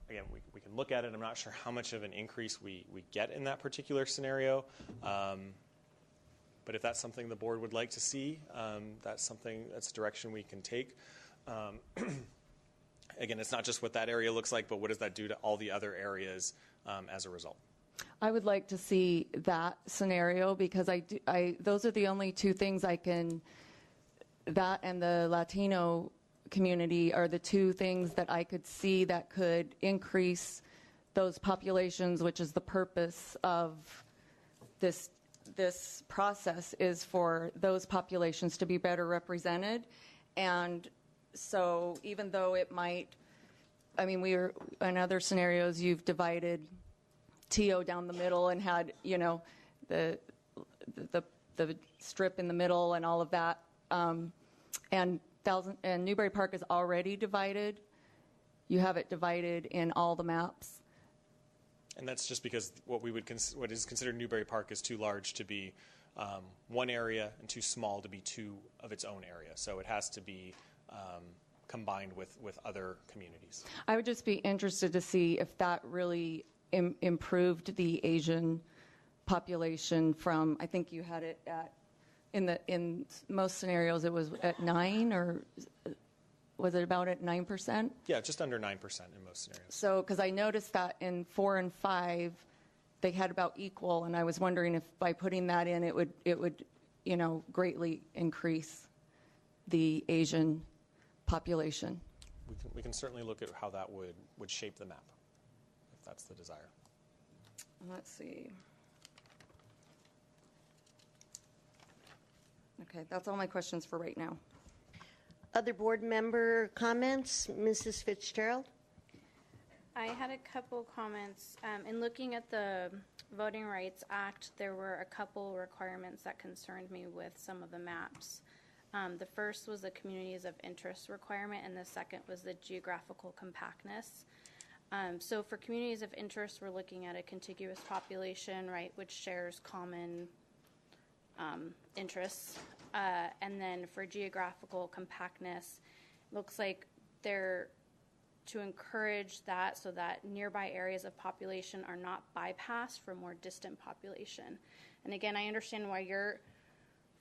again, we can look at it. I'm not sure how much of an increase we get in that particular scenario. But if that's something the board would like to see, that's a direction we can take. Again, it's not just what that area looks like, but what does that do to all the other areas as a result? I would like to see that scenario because those are the only 2 things I can, that and the Latino community are the 2 things that I could see that could increase those populations, which is the purpose of this process, is for those populations to be better represented. And so even though it might, I mean, in other scenarios, you've divided TO down the middle and had, the strip in the middle and all of that. And Newberry Park is already divided. You have it divided in all the maps. And that's just because what is considered Newberry Park is too large to be one area and too small to be 2 of its own area. So it has to be combined with other communities. I would just be interested to see if that really improved the Asian population from, I think you had it at in most scenarios it was at 9, or was it about at 9%? Yeah, just under 9% in most scenarios. So, because I noticed that in 4 and 5, they had about equal, and I was wondering if by putting that in, it would, greatly increase the Asian population. We can certainly look at how that would shape the map, if that's the desire. Let's see. Okay, that's all my questions for right now. Other board member comments? Mrs. Fitzgerald? I had a couple comments. In looking at the Voting Rights Act, there were a couple requirements that concerned me with some of the maps. The first was the communities of interest requirement, and the second was the geographical compactness. So for communities of interest, we're looking at a contiguous population, right, which shares common interests. And then for geographical compactness, looks like they're to encourage that so that nearby areas of population are not bypassed for more distant population. And again, I understand why you're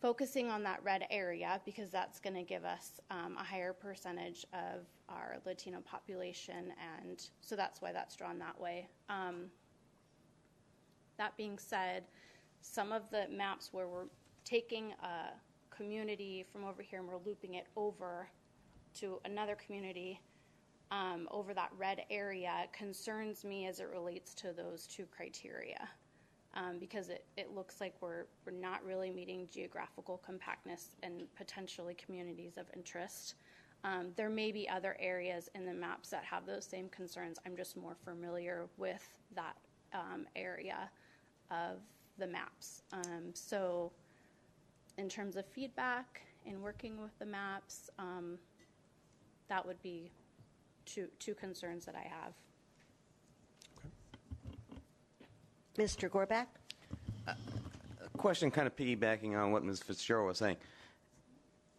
focusing on that red area, because that's going to give us a higher percentage of our Latino population, and so that's why that's drawn that way. That being said, some of the maps where we're taking a community from over here and we're looping it over to another community over that red area concerns me as it relates to those two criteria. Because it looks like we're not really meeting geographical compactness and potentially communities of interest. There may be other areas in the maps that have those same concerns. I'm just more familiar with that area of the maps. So in terms of feedback and working with the maps, that would be two concerns that I have. Mr. Gorback? A question kind of piggybacking on what Ms. Fitzgerald was saying.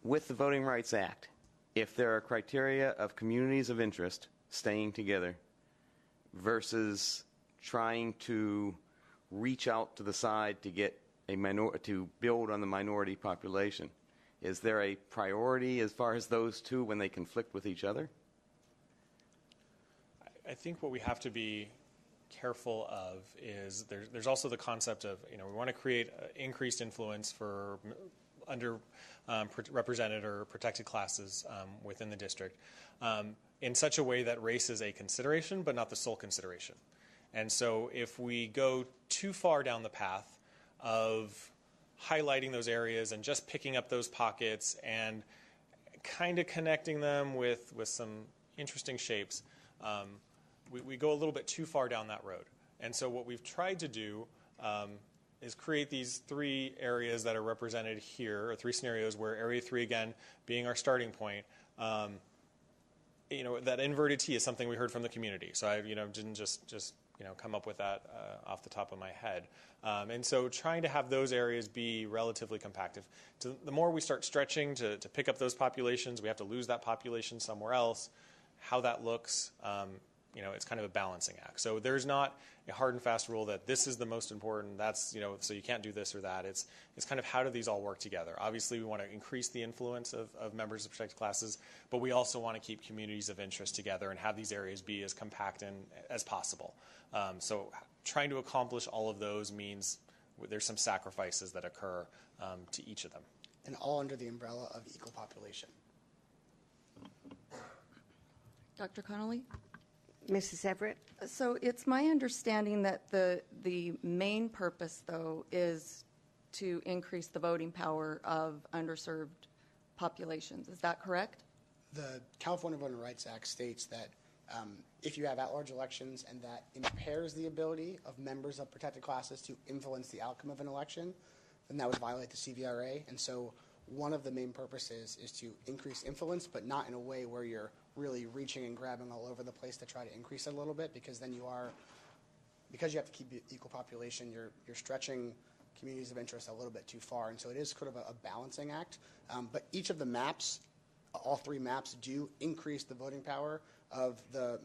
With the Voting Rights Act, if there are criteria of communities of interest staying together versus trying to reach out to the side to get to build on the minority population, is there a priority as far as those two when they conflict with each other? I think what we have to be careful of is there's also the concept of, we want to create increased influence for underrepresented or protected classes within the district in such a way that race is a consideration but not the sole consideration. And so if we go too far down the path of highlighting those areas and just picking up those pockets and kind of connecting them with some interesting shapes, we go a little bit too far down that road. And so what we've tried to do is create these 3 areas that are represented here, or 3 scenarios where Area 3, again, being our starting point. That inverted T is something we heard from the community. So I didn't just come up with that off the top of my head. And so trying to have those areas be relatively compacted. The more we start stretching to pick up those populations, we have to lose that population somewhere else. How that looks, it's kind of a balancing act. So there's not a hard and fast rule that this is the most important, that's, so you can't do this or that. It's kind of how do these all work together. Obviously, we want to increase the influence of members of protected classes, but we also want to keep communities of interest together and have these areas be as compact as possible. So trying to accomplish all of those means there's some sacrifices that occur to each of them. And all under the umbrella of equal population. Dr. Connolly? Mrs. Everett? So it's my understanding that the main purpose, though, is to increase the voting power of underserved populations. Is that correct? The California Voting Rights Act states that if you have at-large elections and that impairs the ability of members of protected classes to influence the outcome of an election, then that would violate the CVRA. And so one of the main purposes is to increase influence, but not in a way where you're really reaching and grabbing all over the place to try to increase it a little bit, because then because you have to keep equal population, you're stretching communities of interest a little bit too far. And so it is sort of a balancing act. But each of the maps, all 3 maps, do increase the voting power of the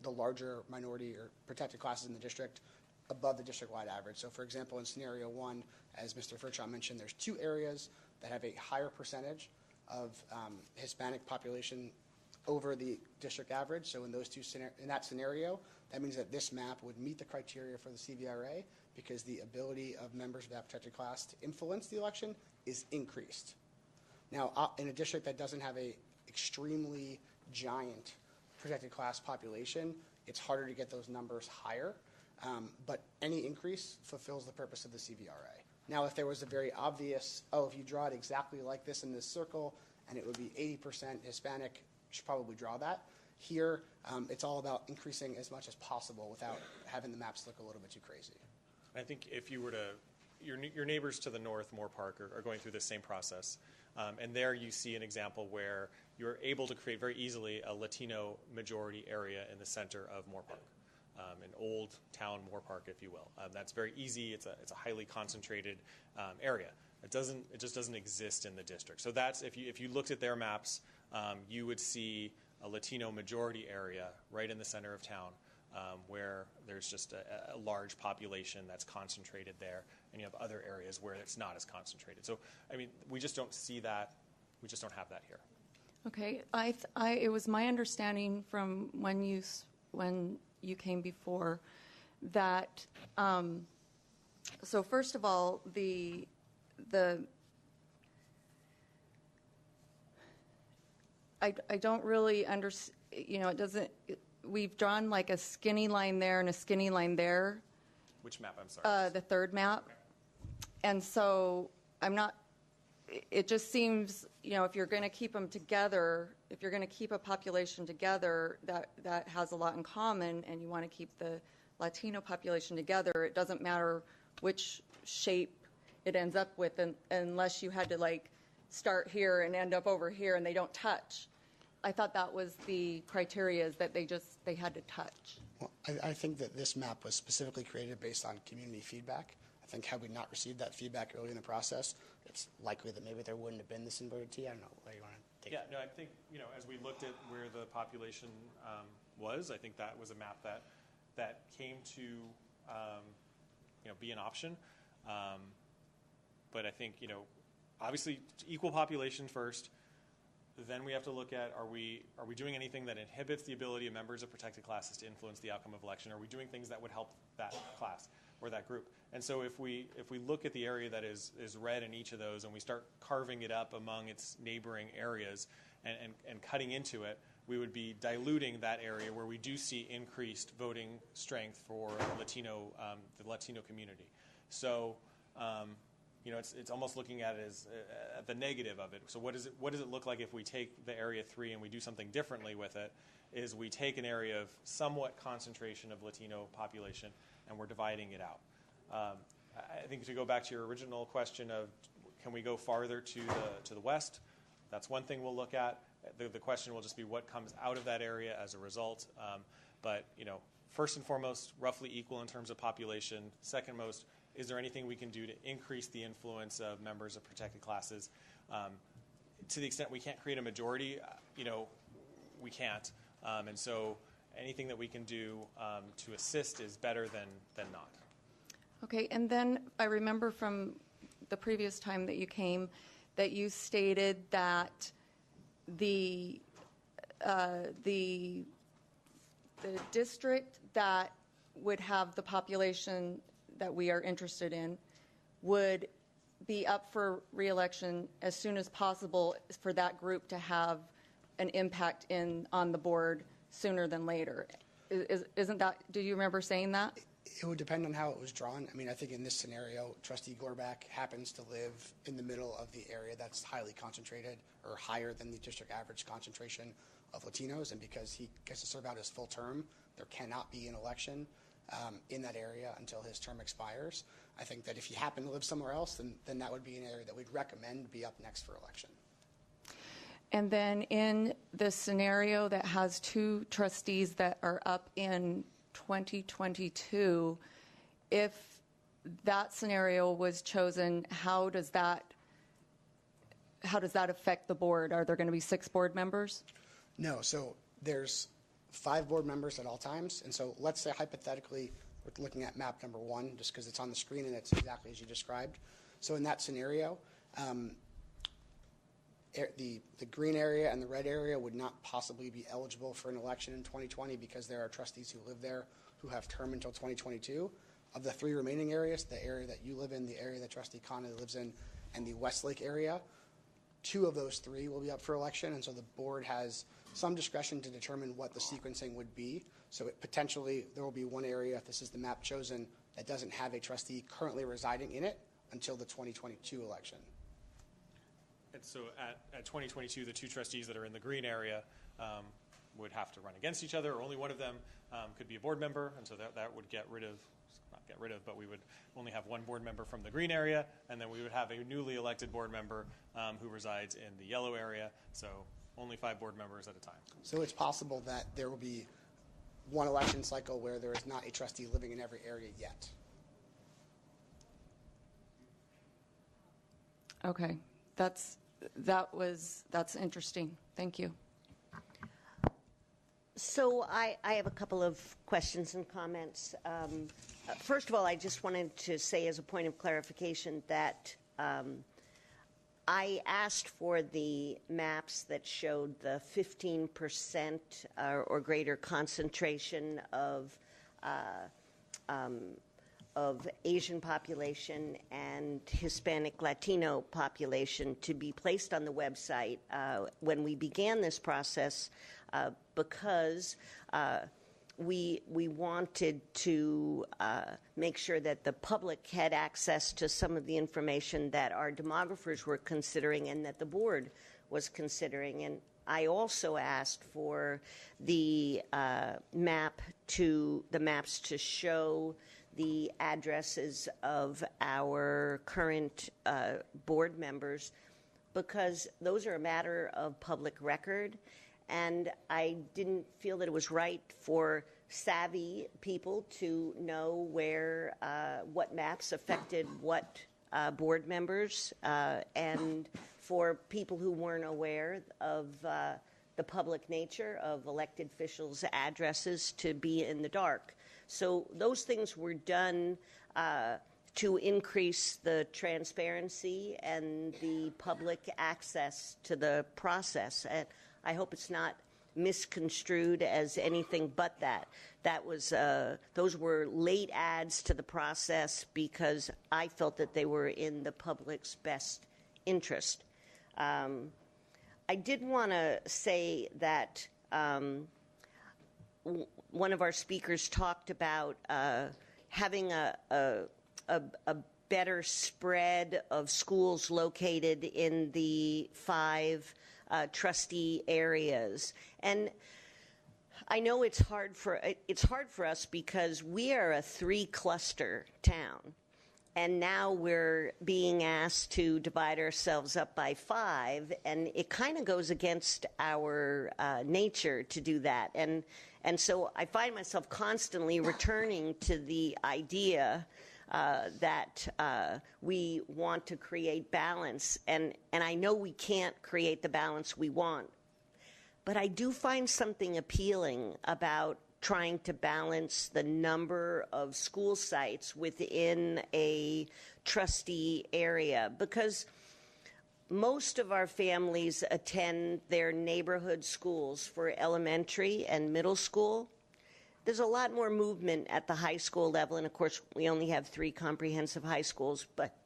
larger minority or protected classes in the district above the district-wide average. So, for example, in scenario 1, as Mr. Furchaw mentioned, there's 2 areas that have a higher percentage of Hispanic population over the district average. So in that scenario, that means that this map would meet the criteria for the CVRA because the ability of members of that protected class to influence the election is increased. Now, in a district that doesn't have a extremely giant protected class population, it's harder to get those numbers higher, but any increase fulfills the purpose of the CVRA. Now, if there was a very obvious, if you draw it exactly like this in this circle, and it would be 80% Hispanic, you should probably draw that. Here, it's all about increasing as much as possible without having the maps look a little bit too crazy. I think if you were to, your neighbors to the north, Moore Park, are going through the same process. And there you see an example where you're able to create very easily a Latino majority area in the center of Moore Park. An old town Moore Park, if you will. That's very easy. It's a highly concentrated area. It just doesn't exist in the district. So that's if you looked at their maps, you would see a Latino majority area right in the center of town, where there's just a large population that's concentrated there, and you have other areas where it's not as concentrated. So I mean, we just don't see that. We just don't have that here. Okay, it was my understanding from when you came before that so first of all I don't really understand, it doesn't, we've drawn like a skinny line there and a skinny line there. Which map? I'm sorry. The third map. Okay. And so it just seems, if you're going to keep them together, if you're going to keep a population together that has a lot in common, and you want to keep the Latino population together, it doesn't matter which shape it ends up with, unless you had to start here and end up over here and they don't touch. I thought that was the criteria, is that they had to touch. Well, I think that this map was specifically created based on community feedback. I think had we not received that feedback early in the process, it's likely that maybe there wouldn't have been this inverted T. I don't know where you want to take it. Yeah, no, I think, as we looked at where the population was, I think that was a map that came to, be an option. But I think, obviously equal population first. Then we have to look at, are we doing anything that inhibits the ability of members of protected classes to influence the outcome of election? Are we doing things that would help that class or that group? And so if we look at the area that is red in each of those, and we start carving it up among its neighboring areas and cutting into it, we would be diluting that area where we do see increased voting strength for the Latino community. So it's almost looking at it as the negative of it. So what does it look like if we take the area 3 and we do something differently with it? Is we take an area of somewhat concentration of Latino population and we're dividing it out. I think to go back to your original question of can we go farther to the west, that's one thing we'll look at. The question will just be what comes out of that area as a result. But first and foremost, roughly equal in terms of population. Second most, is there anything we can do to increase the influence of members of protected classes? To the extent we can't create a majority, we can't. And so anything that we can do to assist is better than not. Okay, and then I remember from the previous time that you came that you stated that the district that would have the population that we are interested in would be up for re-election as soon as possible for that group to have an impact on the board sooner than later. Isn't that, do you remember saying that? It would depend on how it was drawn. I mean, I think in this scenario, Trustee Gorback happens to live in the middle of the area that's highly concentrated or higher than the district average concentration of Latinos, and because he gets to serve out his full term, there cannot be an election in that area until his term expires. I think that if he happened to live somewhere else, then that would be an area that we'd recommend be up next for election. And then in the scenario that has 2 trustees that are up in 2022, if that scenario was chosen, how does that affect the board? Are there going to be 6 board members? No, so there's 5 board members at all times, and so let's say hypothetically We're looking at map number 1, just because it's on the screen and it's exactly as you described. So in that scenario, the green area and the red area would not possibly be eligible for an election in 2020 because there are trustees who live there who have term until 2022. Of the 3 remaining areas, the area that you live in, the area that Trustee Connolly lives in, and the Westlake area, 2 of those 3 will be up for election, and so the board has some discretion to determine what the sequencing would be. So potentially there will be one area, if this is the map chosen, that doesn't have a trustee currently residing in it until the 2022 election. And so at 2022, the 2 trustees that are in the green area would have to run against each other, or only one of them could be a board member, and so that would but we would only have one board member from the green area, and then we would have a newly elected board member who resides in the yellow area, so only 5 board members at a time. So it's possible that there will be one election cycle where there is not a trustee living in every area yet. Okay, that's interesting. Thank you. So I have a couple of questions and comments. First of all, I just wanted to say as a point of clarification that I asked for the maps that showed the 15% or greater concentration of Asian population and Hispanic Latino population to be placed on the website when we began this process because we wanted to make sure that the public had access to some of the information that our demographers were considering and that the board was considering. And I also asked for the maps to show the addresses of our current board members because those are a matter of public record. And I didn't feel that it was right for savvy people to know where what maps affected what board members, and for people who weren't aware of the public nature of elected officials' addresses to be in the dark. So those things were done to increase the transparency and the public access to the process. And I hope it's not misconstrued as anything but that. Those were late adds to the process because I felt that they were in the public's best interest. I did want to say that one of our speakers talked about having a better spread of schools located in the 5 trustee areas. And I know it's hard for us because we are a 3-cluster town. And now we're being asked to divide ourselves up by 5, and it kind of goes against our nature to do that. And so I find myself constantly returning to the idea that we want to create balance, and I know we can't create the balance we want, but I do find something appealing about trying to balance the number of school sites within a trustee area, because most of our families attend their neighborhood schools for elementary and middle school. There's a lot more movement at the high school level, and of course we only have 3 comprehensive high schools, but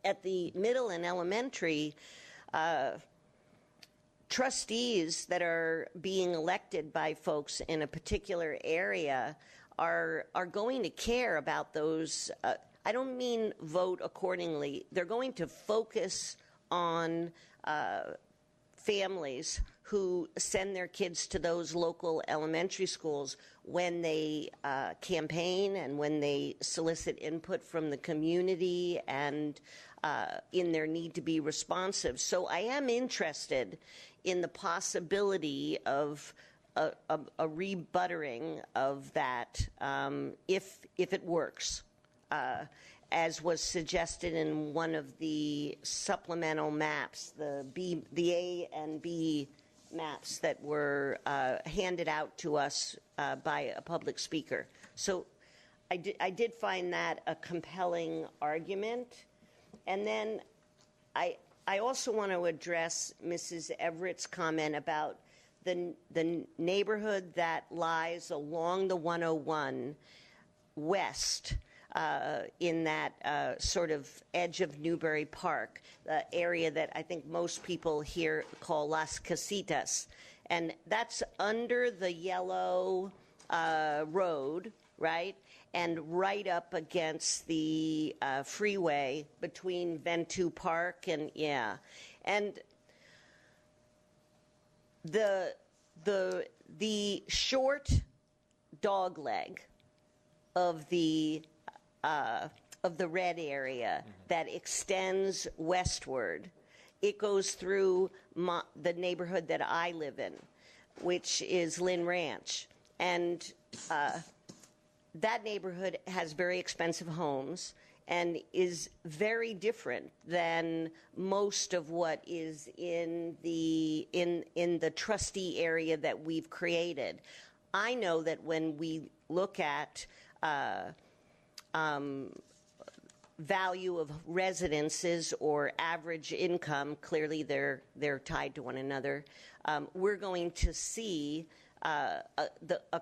at the middle and elementary, trustees that are being elected by folks in a particular area are going to care about those. I don't mean vote accordingly. They're going to focus on families who send their kids to those local elementary schools when they campaign and when they solicit input from the community and in their need to be responsive. So I am interested in the possibility of a rebuttering of that if it works, as was suggested in one of the supplemental maps, the A and B maps that were handed out to us by a public speaker. So I did find that a compelling argument. And then I also want to address Mrs. Everett's comment about the neighborhood that lies along the 101 west in that sort of edge of Newbury Park, the area that I think most people here call Las Casitas. And that's under the yellow road, right? And right up against the freeway between Ventura Park and, yeah. And the short dog leg of the red area that extends westward, it goes through the neighborhood that I live in, which is Lynn Ranch. And that neighborhood has very expensive homes and is very different than most of what is in the trustee area that we've created. I know that when we look at value of residences or average income, clearly they're tied to one another, we're going to see a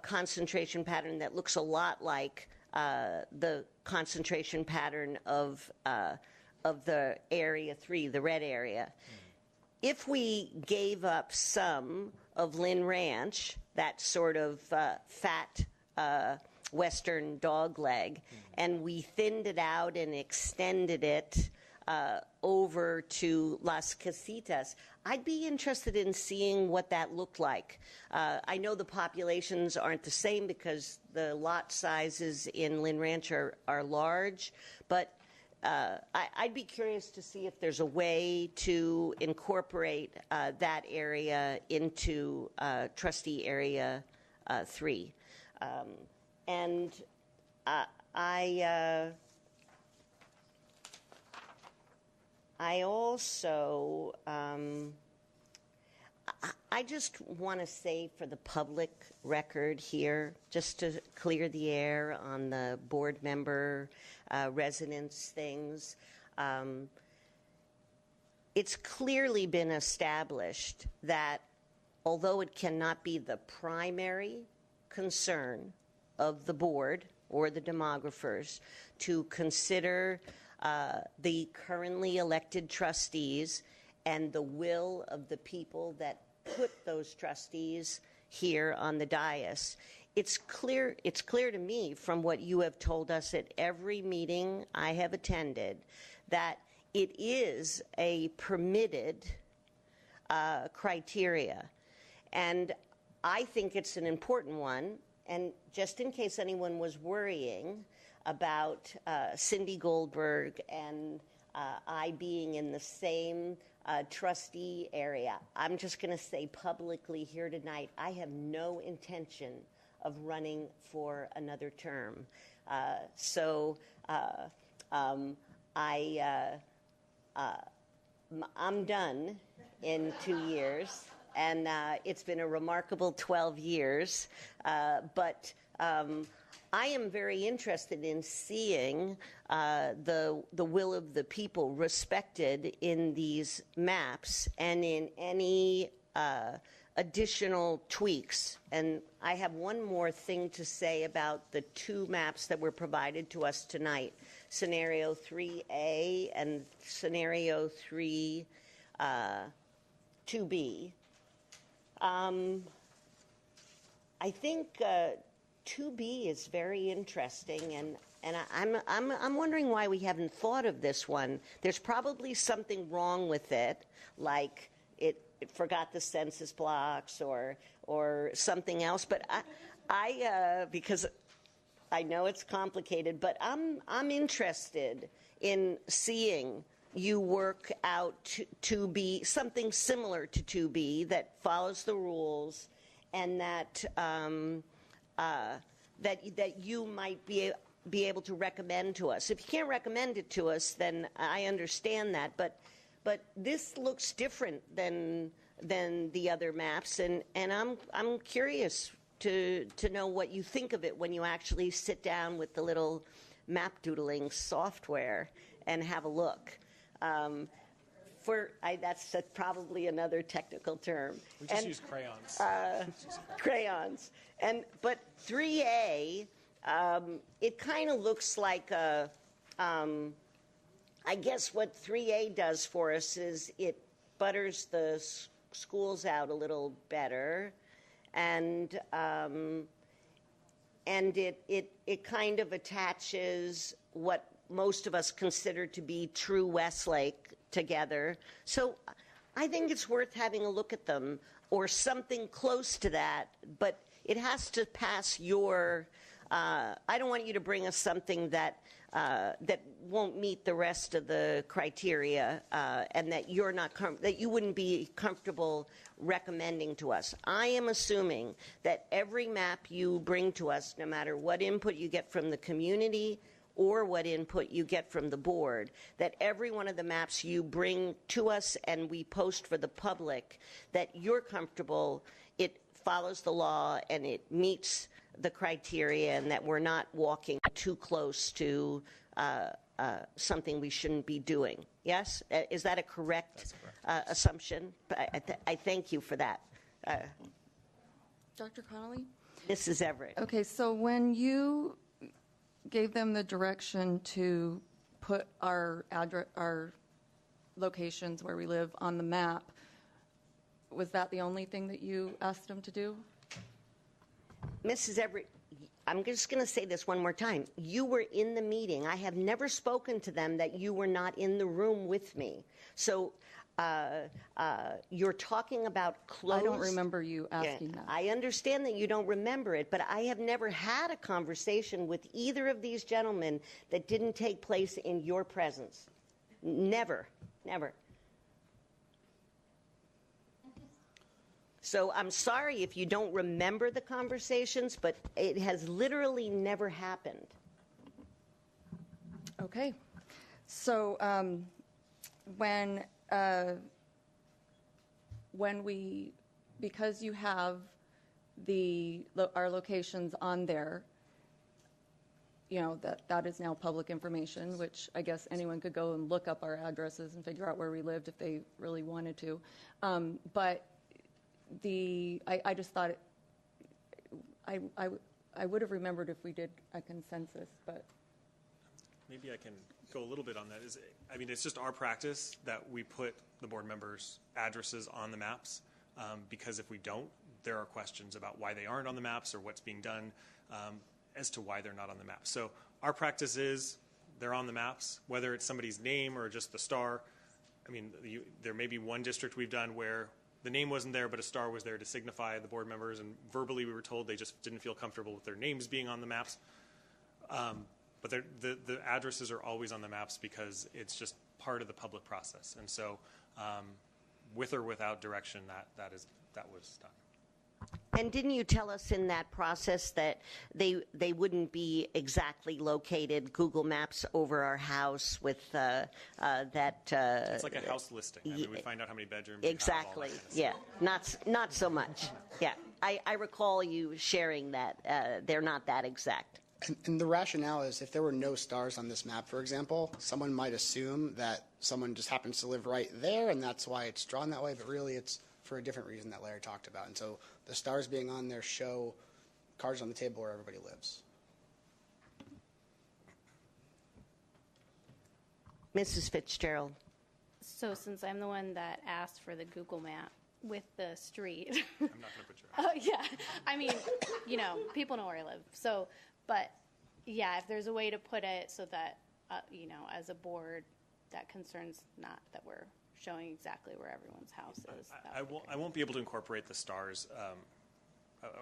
concentration pattern that looks a lot like the concentration pattern of the Area 3, the red area. If we gave up some of Lynn Ranch, that sort of fat western dog leg, and we thinned it out and extended it over to Las Casitas, I'd be interested in seeing what that looked like. I know the populations aren't the same because the lot sizes in Lynn Ranch are large, but I'd be curious to see if there's a way to incorporate that area into Trustee Area 3. And I also, I just want to say for the public record here, just to clear the air on the board member residence things, it's clearly been established that although it cannot be the primary concern of the board or the demographers to consider the currently elected trustees and the will of the people that put those trustees here on the dais. It's clear to me from what you have told us at every meeting I have attended that it is a permitted criteria. And I think it's an important one. And just in case anyone was worrying about Cindy Goldberg and I being in the same trustee area, I'm just going to say publicly here tonight, I have no intention of running for another term. I'm done in 2 years. And it's been a remarkable 12 years. But I am very interested in seeing the will of the people respected in these maps and in any additional tweaks. And I have one more thing to say about the two maps that were provided to us tonight, Scenario 3A and Scenario 2B. I think 2B is very interesting, and I'm wondering why we haven't thought of this one. There's probably something wrong with it, like it forgot the census blocks or something else. But I because I know it's complicated, but I'm interested in seeing you work out to be something similar to 2B that follows the rules, and that that you might be able to recommend to us. If you can't recommend it to us, then I understand that. But this looks different than the other maps, and I'm curious to know what you think of it when you actually sit down with the little map doodling software and have a look. That's probably another technical term. We just use crayons. Crayons. But 3A, it kind of looks like a, I guess what 3A does for us is it butters the schools out a little better, and it kind of attaches what most of us consider to be true Westlake together. So I think it's worth having a look at them, or something close to that, but it has to pass your, I don't want you to bring us something that won't meet the rest of the criteria, and that you're not that you wouldn't be comfortable recommending to us. I am assuming that every map you bring to us, no matter what input you get from the community or what input you get from the board, that every one of the maps you bring to us and we post for the public, that you're comfortable it follows the law and it meets the criteria, and that we're not walking too close to something we shouldn't be doing. Yes? Is that a correct assumption? I thank you for that. Dr. Connolly? Mrs. Everett. Okay, so when you gave them the direction to put our locations where we live on the map, was that the only thing that you asked them to do? Mrs. Everett, I'm just going to say this one more time. You were in the meeting. I have never spoken to them that you were not in the room with me. So you're talking about closed... I don't remember you asking that. I understand that you don't remember it, but I have never had a conversation with either of these gentlemen that didn't take place in your presence. Never. Never. So I'm sorry if you don't remember the conversations, but it has literally never happened. Okay. So when we, because you have our locations on there, you know, that is now public information, which I guess anyone could go and look up our addresses and figure out where we lived if they really wanted to. But I just thought I would have remembered if we did a consensus, but maybe I can go a little bit on that. I mean, it's just our practice that we put the board members' addresses on the maps, because if we don't, there are questions about why they aren't on the maps or what's being done as to why they're not on the maps. So our practice is they're on the maps, whether it's somebody's name or just the star. I mean, there may be one district we've done where the name wasn't there, but a star was there to signify the board members, and verbally we were told they just didn't feel comfortable with their names being on the maps. But the addresses are always on the maps because it's just part of the public process. And so with or without direction, that was done. And didn't you tell us in that process that they wouldn't be exactly located Google Maps over our house with that? It's like a house listing. I mean, we find out how many bedrooms. Exactly. Yeah. Not so much. Yeah. I recall you sharing that. They're not that exact. And the rationale is if there were no stars on this map, for example, someone might assume that someone just happens to live right there, and that's why it's drawn that way. But really, it's for a different reason that Larry talked about. And so the stars being on there show cards on the table where everybody lives. Mrs. Fitzgerald. So since I'm the one that asked for the Google map with the street. I'm not going to put your Oh, yeah. I mean, you know, people know where I live. So, but yeah, if there's a way to put it so that, you know, as a board, that concerns not that we're showing exactly where everyone's house is. I won't be able to incorporate the stars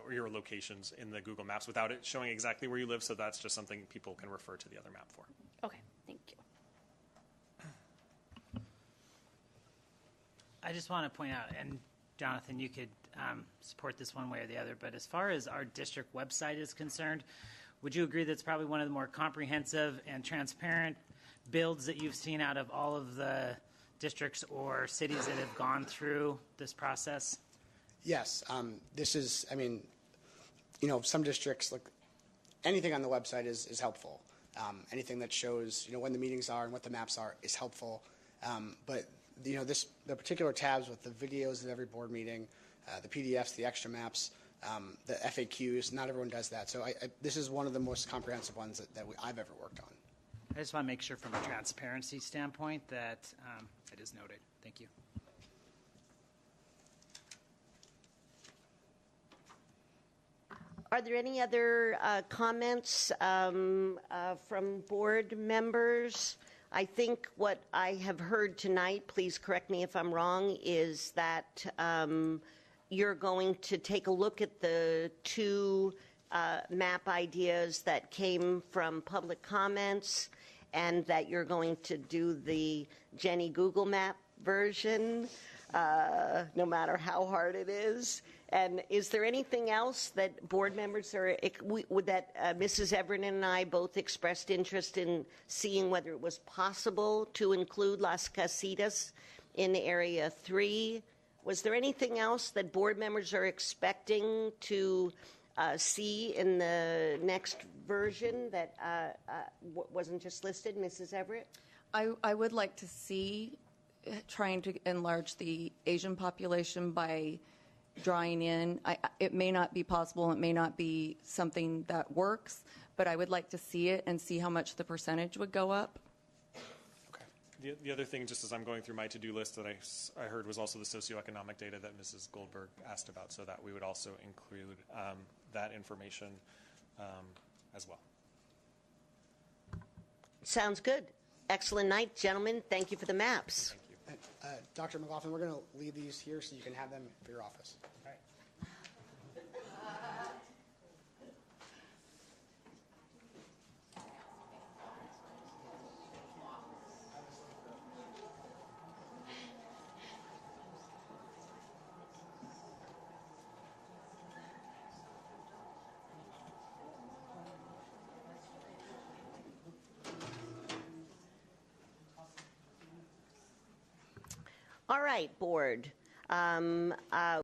or your locations in the Google Maps without it showing exactly where you live, so that's just something people can refer to the other map for. Okay, thank you. I just want to point out, and Jonathan, you could support this one way or the other, but as far as our district website is concerned, would you agree that's probably one of the more comprehensive and transparent builds that you've seen out of all of the districts or cities that have gone through this process? Yes. This is, I mean, some districts, like anything on the website is helpful. Anything that shows, when the meetings are and what the maps are is helpful. But the particular tabs with the videos of every board meeting, the PDFs, the extra maps, the FAQs, not everyone does that. So this is one of the most comprehensive ones that I've ever worked on. I just want to make sure from a transparency standpoint that it is noted. Thank you. Are there any other comments from board members? I think what I have heard tonight, please correct me if I'm wrong, is that you're going to take a look at the two map ideas that came from public comments, and that you're going to do the Jenny Google Map version, no matter how hard it is. And is there anything else that board members that Mrs. Everett and I both expressed interest in seeing whether it was possible to include Las Casitas in Area 3? Was there anything else that board members are expecting to see in the next version that wasn't just listed, Mrs. Everett? I would like to see trying to enlarge the Asian population by drawing in. It may not be possible, it may not be something that works, but I would like to see it and see how much the percentage would go up. The other thing, just as I'm going through my to-do list, that I heard was also the socioeconomic data that Mrs. Goldberg asked about, so that we would also include that information as well. Sounds good. Excellent night, gentlemen. Thank you for the maps. Thank you. Dr. McLaughlin, we're going to leave these here so you can have them for your office. All right. All right, board.